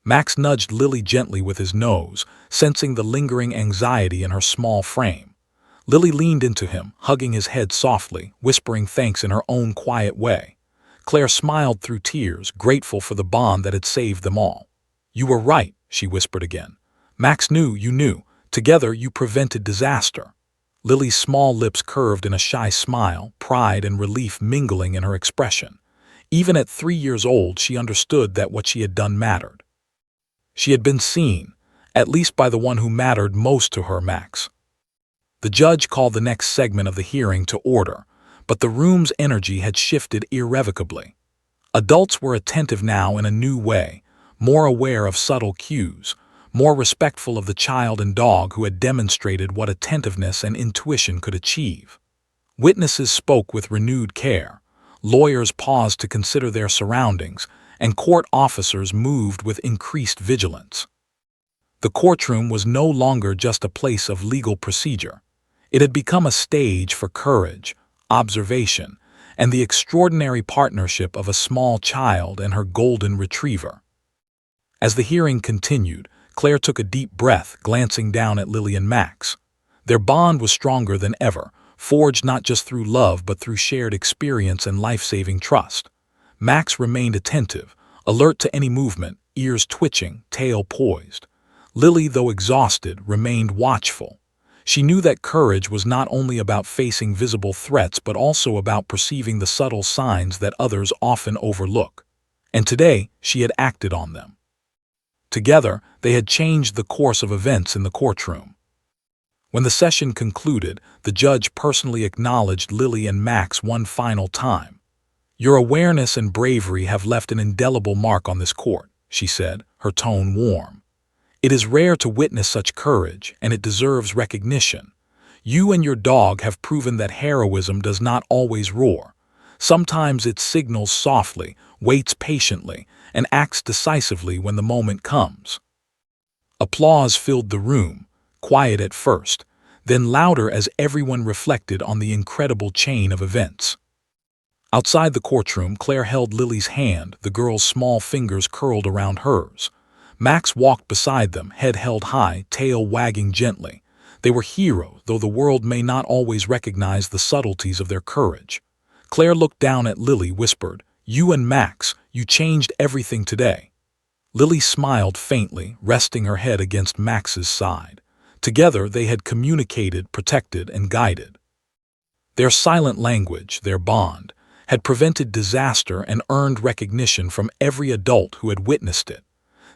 Max nudged Lily gently with his nose, sensing the lingering anxiety in her small frame. Lily leaned into him, hugging his head softly, whispering thanks in her own quiet way. Claire smiled through tears, grateful for the bond that had saved them all. You were right, she whispered again. Max knew you knew. Together you prevented disaster. Lily's small lips curved in a shy smile, pride and relief mingling in her expression. Even at 3 years old, she understood that what she had done mattered. She had been seen, at least by the one who mattered most to her, Max. The judge called the next segment of the hearing to order, but the room's energy had shifted irrevocably. Adults were attentive now in a new way, more aware of subtle cues, more respectful of the child and dog who had demonstrated what attentiveness and intuition could achieve. Witnesses spoke with renewed care, lawyers paused to consider their surroundings, and court officers moved with increased vigilance. The courtroom was no longer just a place of legal procedure. It had become a stage for courage, observation, and the extraordinary partnership of a small child and her golden retriever. As the hearing continued, Claire took a deep breath, glancing down at Lily and Max. Their bond was stronger than ever, forged not just through love but through shared experience and life-saving trust. Max remained attentive, alert to any movement, ears twitching, tail poised. Lily, though exhausted, remained watchful. She knew that courage was not only about facing visible threats but also about perceiving the subtle signs that others often overlook. And today, she had acted on them. Together, they had changed the course of events in the courtroom. When the session concluded, the judge personally acknowledged Lily and Max one final time. Your awareness and bravery have left an indelible mark on this court, she said, her tone warm. It is rare to witness such courage, and it deserves recognition. You and your dog have proven that heroism does not always roar. Sometimes it signals softly, waits patiently, and acts decisively when the moment comes. Applause filled the room, quiet at first, then louder as everyone reflected on the incredible chain of events. Outside the courtroom, Claire held Lily's hand, the girl's small fingers curled around hers. Max walked beside them, head held high, tail wagging gently. They were heroes, though the world may not always recognize the subtleties of their courage. Claire looked down at Lily, whispered, You and Max, you changed everything today. Lily smiled faintly, resting her head against Max's side. Together they had communicated, protected, and guided. Their silent language, their bond, had prevented disaster and earned recognition from every adult who had witnessed it.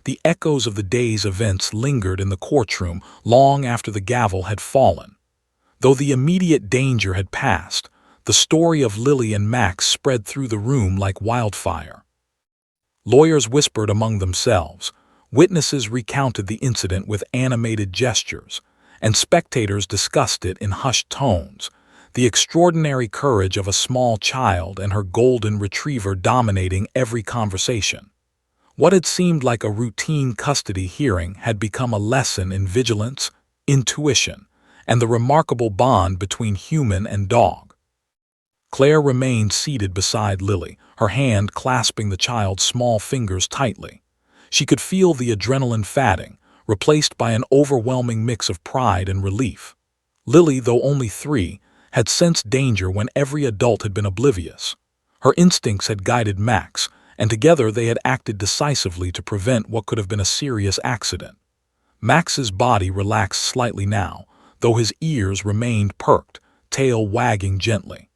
The echoes of the day's events lingered in the courtroom long after the gavel had fallen. Though the immediate danger had passed, the story of Lily and Max spread through the room like wildfire. Lawyers whispered among themselves, Witnesses recounted the incident with animated gestures, and spectators discussed it in hushed tones, the extraordinary courage of a small child and her golden retriever dominating every conversation. What had seemed like a routine custody hearing had become a lesson in vigilance, intuition, and the remarkable bond between human and dog. Claire remained seated beside Lily, her hand clasping the child's small fingers tightly. She could feel the adrenaline fading, replaced by an overwhelming mix of pride and relief. Lily, though only 3, had sensed danger when every adult had been oblivious. Her instincts had guided Max, and together they had acted decisively to prevent what could have been a serious accident. Max's body relaxed slightly now, though his ears remained perked, tail wagging gently.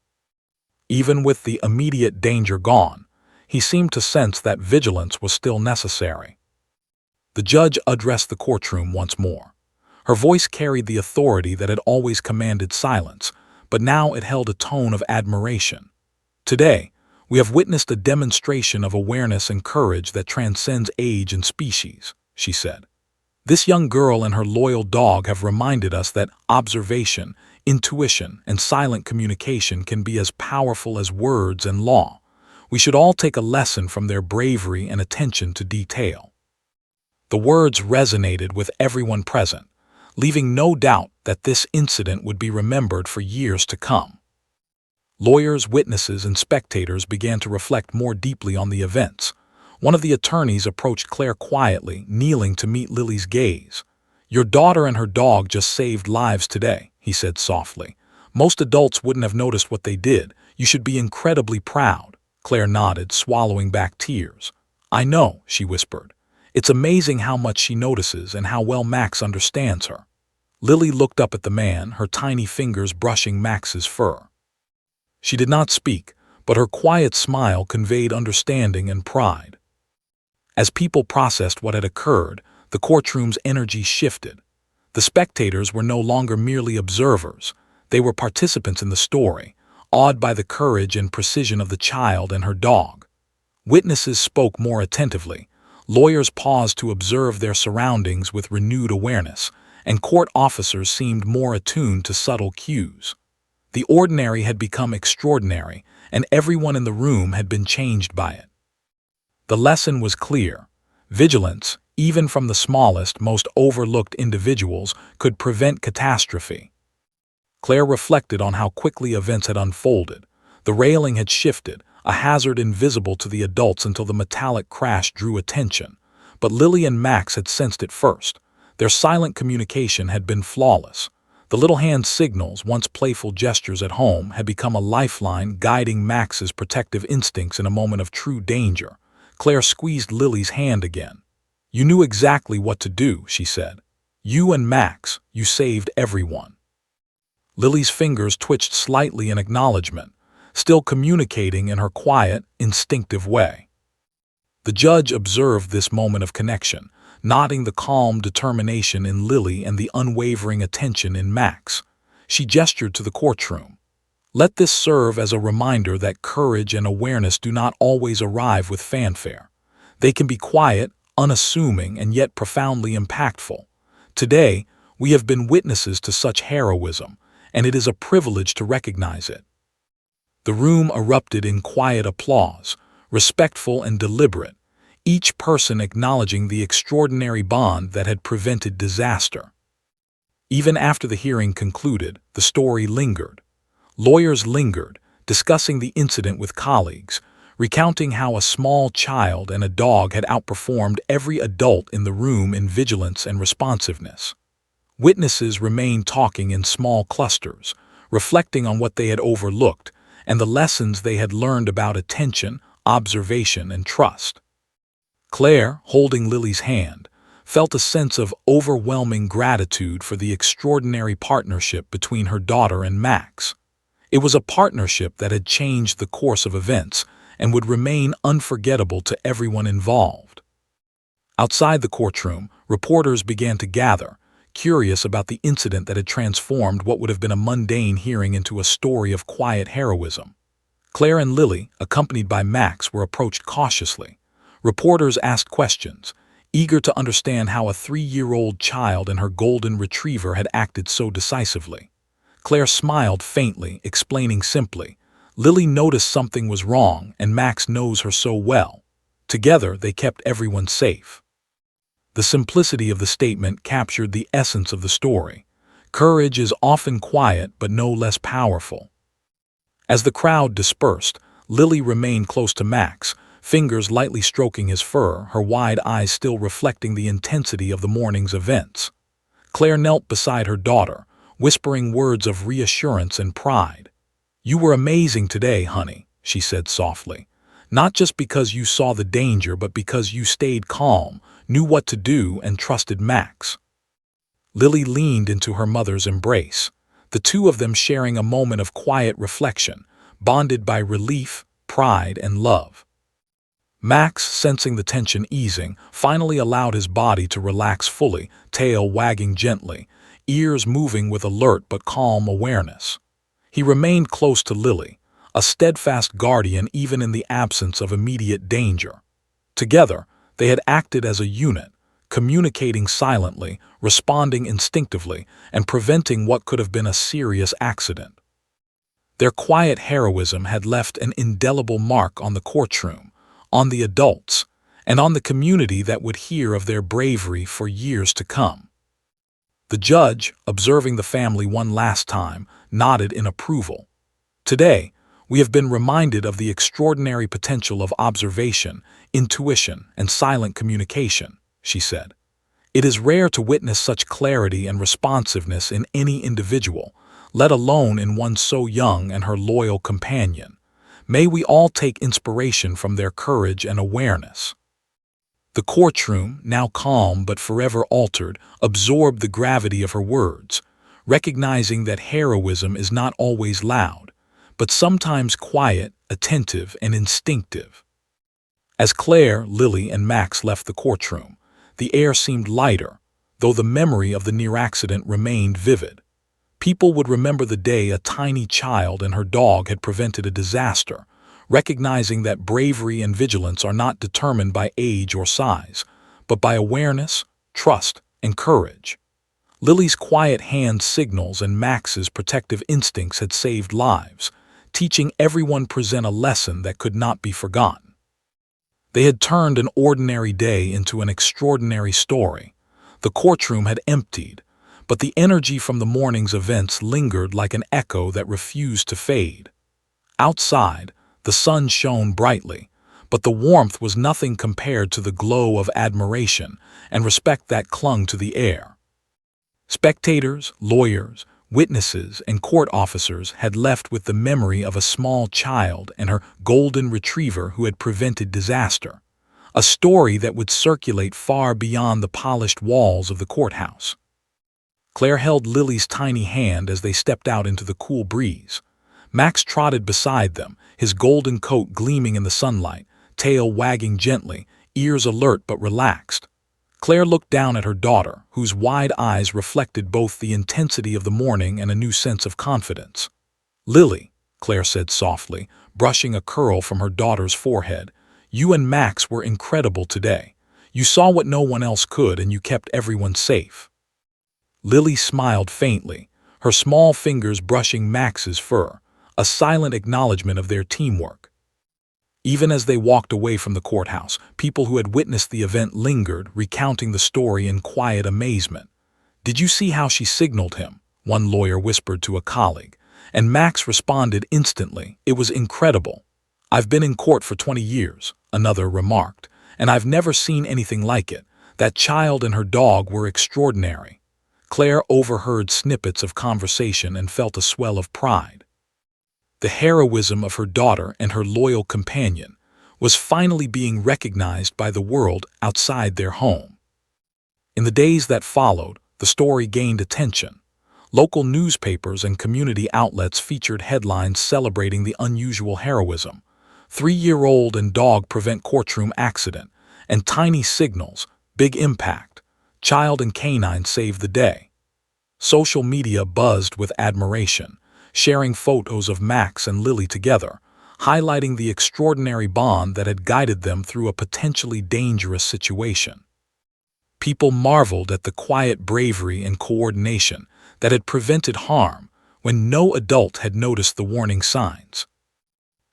Even with the immediate danger gone, he seemed to sense that vigilance was still necessary. The judge addressed the courtroom once more. Her voice carried the authority that had always commanded silence, but now it held a tone of admiration. Today, we have witnessed a demonstration of awareness and courage that transcends age and species, she said. This young girl and her loyal dog have reminded us that observation, intuition, and silent communication can be as powerful as words and law. We should all take a lesson from their bravery and attention to detail. The words resonated with everyone present, leaving no doubt that this incident would be remembered for years to come. Lawyers, witnesses, and spectators began to reflect more deeply on the events. One of the attorneys approached Claire quietly, kneeling to meet Lily's gaze. "Your daughter and her dog just saved lives today," he said softly. "Most adults wouldn't have noticed what they did. You should be incredibly proud." Claire nodded, swallowing back tears. "I know," she whispered. "It's amazing how much she notices and how well Max understands her." Lily looked up at the man, her tiny fingers brushing Max's fur. She did not speak, but her quiet smile conveyed understanding and pride. As people processed what had occurred, the courtroom's energy shifted. The spectators were no longer merely observers. They were participants in the story, awed by the courage and precision of the child and her dog. Witnesses spoke more attentively. Lawyers paused to observe their surroundings with renewed awareness, and court officers seemed more attuned to subtle cues. The ordinary had become extraordinary, and everyone in the room had been changed by it. The lesson was clear. Vigilance, even from the smallest, most overlooked individuals, could prevent catastrophe. Claire reflected on how quickly events had unfolded. The railing had shifted, a hazard invisible to the adults until the metallic crash drew attention. But Lily and Max had sensed it first. Their silent communication had been flawless. The little hand signals, once playful gestures at home, had become a lifeline guiding Max's protective instincts in a moment of true danger. Claire squeezed Lily's hand again. "You knew exactly what to do," she said. "You and Max, you saved everyone." Lily's fingers twitched slightly in acknowledgement, still communicating in her quiet, instinctive way. The judge observed this moment of connection, nodding the calm determination in Lily and the unwavering attention in Max. She gestured to the courtroom. "Let this serve as a reminder that courage and awareness do not always arrive with fanfare. They can be quiet, unassuming, and yet profoundly impactful. Today, we have been witnesses to such heroism, and it is a privilege to recognize it." The room erupted in quiet applause, respectful and deliberate, each person acknowledging the extraordinary bond that had prevented disaster. Even after the hearing concluded, the story lingered. Lawyers lingered, discussing the incident with colleagues, recounting how a small child and a dog had outperformed every adult in the room in vigilance and responsiveness. Witnesses remained talking in small clusters, reflecting on what they had overlooked and the lessons they had learned about attention, observation, and trust. Claire, holding Lily's hand, felt a sense of overwhelming gratitude for the extraordinary partnership between her daughter and Max. It was a partnership that had changed the course of events and would remain unforgettable to everyone involved. Outside the courtroom, reporters began to gather, curious about the incident that had transformed what would have been a mundane hearing into a story of quiet heroism. Claire and Lily, accompanied by Max, were approached cautiously. Reporters asked questions, eager to understand how a 3-year-old child and her golden retriever had acted so decisively. Claire smiled faintly, explaining simply, "Lily noticed something was wrong, and Max knows her so well. Together, they kept everyone safe." The simplicity of the statement captured the essence of the story. Courage is often quiet but no less powerful. As the crowd dispersed, Lily remained close to Max, fingers lightly stroking his fur, her wide eyes still reflecting the intensity of the morning's events. Claire knelt beside her daughter, whispering words of reassurance and pride. "You were amazing today, honey," she said softly. "Not just because you saw the danger, but because you stayed calm, knew what to do, and trusted Max." Lily leaned into her mother's embrace, the two of them sharing a moment of quiet reflection, bonded by relief, pride, and love. Max, sensing the tension easing, finally allowed his body to relax fully, tail wagging gently, ears moving with alert but calm awareness. He remained close to Lily, a steadfast guardian even in the absence of immediate danger. Together, they had acted as a unit, communicating silently, responding instinctively, and preventing what could have been a serious accident. Their quiet heroism had left an indelible mark on the courtroom, on the adults, and on the community that would hear of their bravery for years to come. The judge, observing the family one last time, nodded in approval. "Today, we have been reminded of the extraordinary potential of observation, intuition, and silent communication," she said. "It is rare to witness such clarity and responsiveness in any individual, let alone in one so young and her loyal companion. May we all take inspiration from their courage and awareness." The courtroom, now calm but forever altered, absorbed the gravity of her words, recognizing that heroism is not always loud, but sometimes quiet, attentive, and instinctive. As Claire, Lily, and Max left the courtroom, the air seemed lighter, though the memory of the near accident remained vivid. People would remember the day a tiny child and her dog had prevented a disaster, recognizing that bravery and vigilance are not determined by age or size, but by awareness, trust, and courage. Lily's quiet hand signals and Max's protective instincts had saved lives, teaching everyone present a lesson that could not be forgotten. They had turned an ordinary day into an extraordinary story. The courtroom had emptied, but the energy from the morning's events lingered like an echo that refused to fade. Outside, the sun shone brightly, but the warmth was nothing compared to the glow of admiration and respect that clung to the air. Spectators, lawyers, witnesses, and court officers had left with the memory of a small child and her golden retriever who had prevented disaster, a story that would circulate far beyond the polished walls of the courthouse. Claire held Lily's tiny hand as they stepped out into the cool breeze. Max trotted beside them, his golden coat gleaming in the sunlight, tail wagging gently, ears alert but relaxed. Claire looked down at her daughter, whose wide eyes reflected both the intensity of the morning and a new sense of confidence. "Lily," Claire said softly, brushing a curl from her daughter's forehead, "you and Max were incredible today. You saw what no one else could, and you kept everyone safe." Lily smiled faintly, her small fingers brushing Max's fur, a silent acknowledgement of their teamwork. Even as they walked away from the courthouse, people who had witnessed the event lingered, recounting the story in quiet amazement. "Did you see how she signaled him?" one lawyer whispered to a colleague, and Max responded instantly, "It was incredible." "I've been in court for 20 years, another remarked, "and I've never seen anything like it. That child and her dog were extraordinary." Claire overheard snippets of conversation and felt a swell of pride. The heroism of her daughter and her loyal companion was finally being recognized by the world outside their home. In the days that followed, the story gained attention. Local newspapers and community outlets featured headlines celebrating the unusual heroism. 3-year-old and dog prevent courtroom accident, and tiny signals, big impact. Child and canine save the day. Social media buzzed with admiration, sharing photos of Max and Lily together, highlighting the extraordinary bond that had guided them through a potentially dangerous situation. People marveled at the quiet bravery and coordination that had prevented harm when no adult had noticed the warning signs.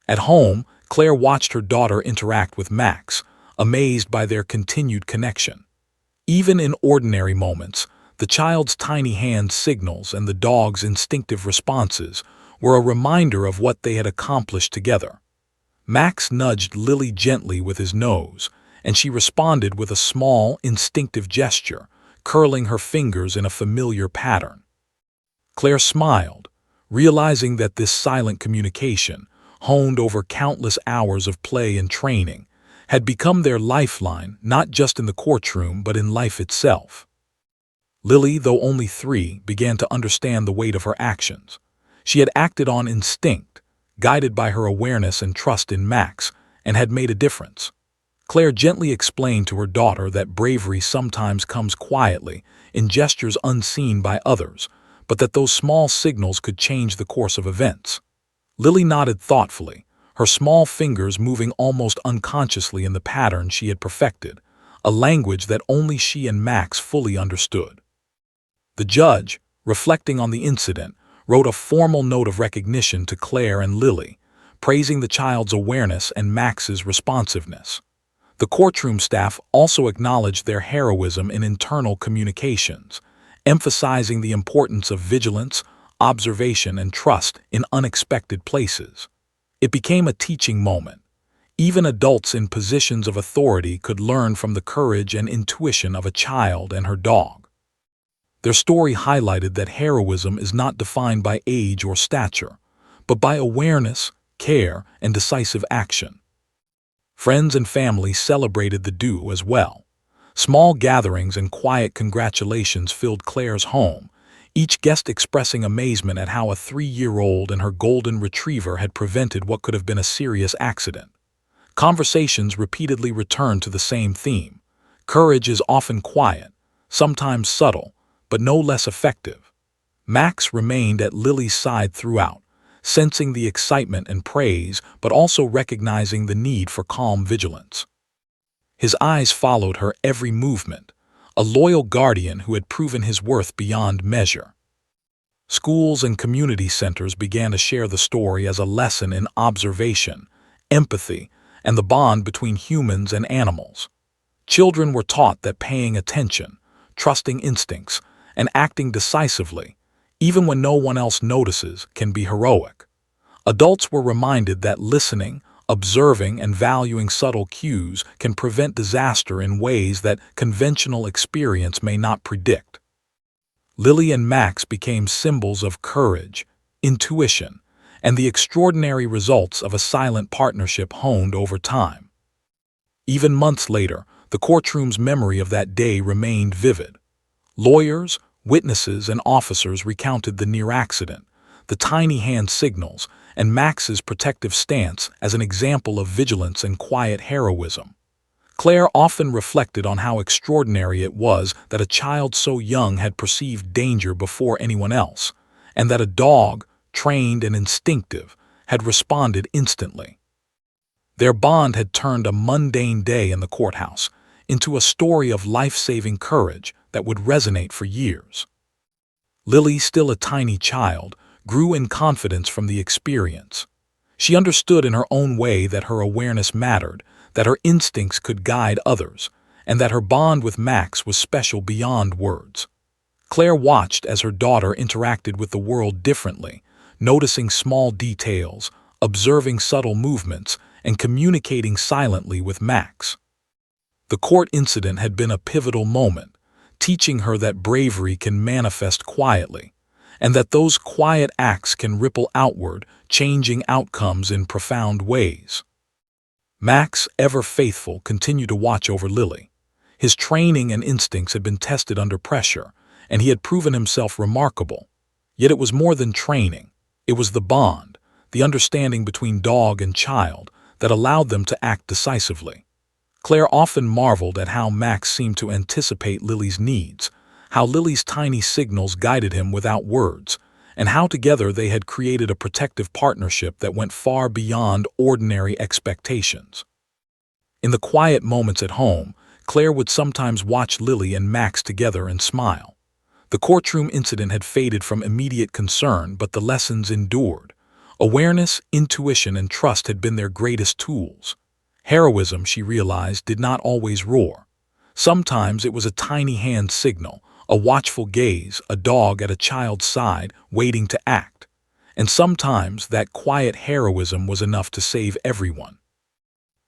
At home, Claire watched her daughter interact with Max, amazed by their continued connection. Even in ordinary moments, the child's tiny hand signals and the dog's instinctive responses were a reminder of what they had accomplished together. Max nudged Lily gently with his nose, and she responded with a small, instinctive gesture, curling her fingers in a familiar pattern. Claire smiled, realizing that this silent communication, honed over countless hours of play and training, had become their lifeline not just in the courtroom but in life itself. Lily, though only 3, began to understand the weight of her actions. She had acted on instinct, guided by her awareness and trust in Max, and had made a difference. Claire gently explained to her daughter that bravery sometimes comes quietly, in gestures unseen by others, but that those small signals could change the course of events. Lily nodded thoughtfully, her small fingers moving almost unconsciously in the pattern she had perfected, a language that only she and Max fully understood. The judge, reflecting on the incident, wrote a formal note of recognition to Claire and Lily, praising the child's awareness and Max's responsiveness. The courtroom staff also acknowledged their heroism in internal communications, emphasizing the importance of vigilance, observation, and trust in unexpected places. It became a teaching moment. Even adults in positions of authority could learn from the courage and intuition of a child and her dog. Their story highlighted that heroism is not defined by age or stature, but by awareness, care, and decisive action. Friends and family celebrated the duo as well. Small gatherings and quiet congratulations filled Claire's home, each guest expressing amazement at how a 3-year-old and her golden retriever had prevented what could have been a serious accident. Conversations repeatedly returned to the same theme. Courage is often quiet, sometimes subtle, but no less effective. Max remained at Lily's side throughout, sensing the excitement and praise, but also recognizing the need for calm vigilance. His eyes followed her every movement, a loyal guardian who had proven his worth beyond measure. Schools and community centers began to share the story as a lesson in observation, empathy, and the bond between humans and animals. Children were taught that paying attention, trusting instincts, and acting decisively, even when no one else notices, can be heroic. Adults were reminded that listening, observing, and valuing subtle cues can prevent disaster in ways that conventional experience may not predict. Lily and Max became symbols of courage, intuition, and the extraordinary results of a silent partnership honed over time. Even months later, the courtroom's memory of that day remained vivid. Lawyers, witnesses, and officers recounted the near accident, the tiny hand signals, and Max's protective stance as an example of vigilance and quiet heroism. Claire often reflected on how extraordinary it was that a child so young had perceived danger before anyone else, and that a dog, trained and instinctive, had responded instantly. Their bond had turned a mundane day in the courthouse into a story of life-saving courage that would resonate for years. Lily, still a tiny child, grew in confidence from the experience. She understood in her own way that her awareness mattered, that her instincts could guide others, and that her bond with Max was special beyond words. Claire watched as her daughter interacted with the world differently, noticing small details, observing subtle movements, and communicating silently with Max. The court incident had been a pivotal moment, teaching her that bravery can manifest quietly, and that those quiet acts can ripple outward, changing outcomes in profound ways. Max, ever faithful, continued to watch over Lily. His training and instincts had been tested under pressure, and he had proven himself remarkable. Yet it was more than training. It was the bond, the understanding between dog and child, that allowed them to act decisively. Claire often marveled at how Max seemed to anticipate Lily's needs, how Lily's tiny signals guided him without words, and how together they had created a protective partnership that went far beyond ordinary expectations. In the quiet moments at home, Claire would sometimes watch Lily and Max together and smile. The courtroom incident had faded from immediate concern, but the lessons endured. Awareness, intuition, and trust had been their greatest tools. Heroism, she realized, did not always roar. Sometimes it was a tiny hand signal, a watchful gaze, a dog at a child's side, waiting to act. And sometimes that quiet heroism was enough to save everyone.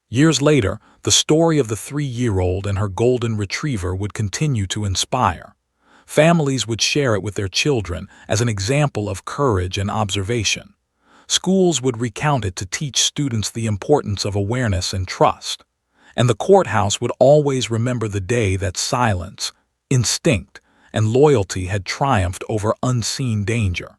Years later, the story of the 3-year-old and her golden retriever would continue to inspire. Families would share it with their children as an example of courage and observation. Schools would recount it to teach students the importance of awareness and trust. And the courthouse would always remember the day that silence, instinct, and loyalty had triumphed over unseen danger.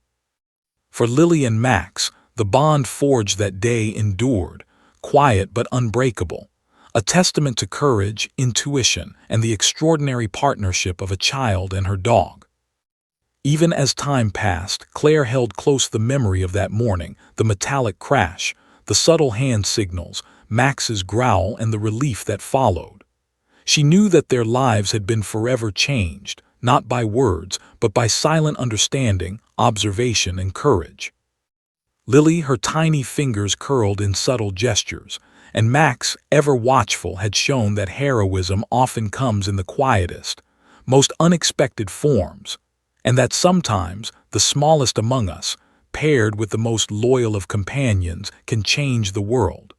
For Lily and Max, the bond forged that day endured, quiet but unbreakable, a testament to courage, intuition, and the extraordinary partnership of a child and her dog. Even as time passed, Claire held close the memory of that morning, the metallic crash, the subtle hand signals, Max's growl, and the relief that followed. She knew that their lives had been forever changed, not by words, but by silent understanding, observation, and courage. Lily, her tiny fingers curled in subtle gestures, and Max, ever watchful, had shown that heroism often comes in the quietest, most unexpected forms, and that sometimes the smallest among us, paired with the most loyal of companions, can change the world.